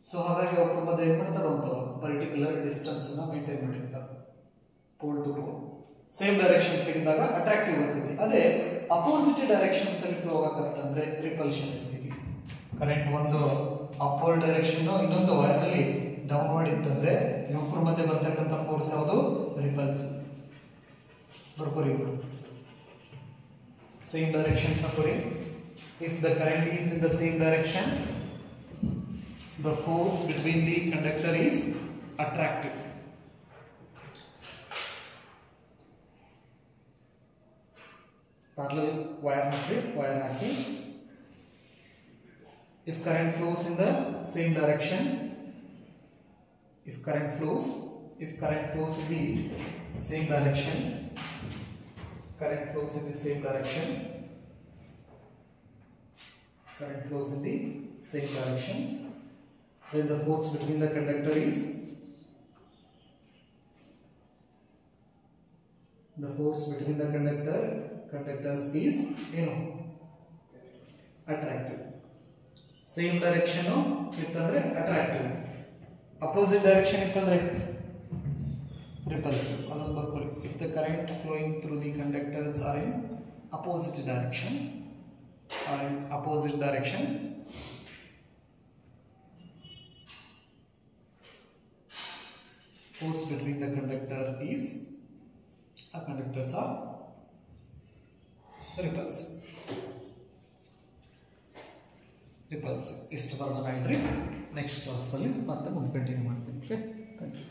ಸೊ ಹಾಗಾಗಿ ಅವ್ರ ಮಧ್ಯೆ ಏನು ಮಾಡ್ತಾರೆ, ಒಂದು ಪರ್ಟಿಕ್ಯುಲರ್ ಡಿಸ್ಟೆನ್ಸನ್ನು ಮೇಂಟೈನ್ ಮಾಡಿರ್ತಾರೆ pole to pole. Same direction ಸಿಗಿದಾಗ ಅಟ್ರಾಕ್ಟಿವ್ ಇರ್ತೈತಿ. ಅದೇ ಅಪೋಸಿಟ್ ಡೈರೆಕ್ಷನ್ಸ್ ಅಲ್ಲಿ ಫ್ಲೋ ಆಗತ್ತಂದ್ರೆ ರಿಪಲ್ಷನ್ ಇರ್ತೈತಿ. ಕರೆಂಟ್ ಒಂದು ಅಪ್ವರ್ಡ್ ಡೈರೆಕ್ಷನ್, ಇನ್ನೊಂದು ವೈರ್ನಲ್ಲಿ ಡೌನ್ವರ್ಡ್ ಇತ್ತಂದ್ರೆ ಇವ್ರ ಮಧ್ಯೆ ಬರ್ತಕ್ಕಂಥ ಫೋರ್ಸ್ ಯಾವುದು, ರಿಪಲ್ಸ್. ಬರ್ಕೋರಿ, ಸೇಮ್ ಡೈರೆಕ್ಷನ್ಸ್ ಹಾಕೋರಿ. If the current is in the same directions, the force between the conductor is attractive. Parallel wire haki. If current flows in the same direction, if current flows in the same direction, current flows in the same direction, current flows in the same directions, then the force between the conductors is attractive. Same direction ittandre attractive, opposite direction ittandre repulsive. Adonu barkoli. If the current flowing through the conductors are in opposite direction, force between the conductors are repulsive. ಇಷ್ಟು ಬರೋದನ್ನ ಇಡ್ರಿ. Next ಕ್ಲಾಸಲ್ಲಿ ಮತ್ತೆ ಮುಂದೆ continue ಮಾಡ್ತೀನಿ. Okay, thank you.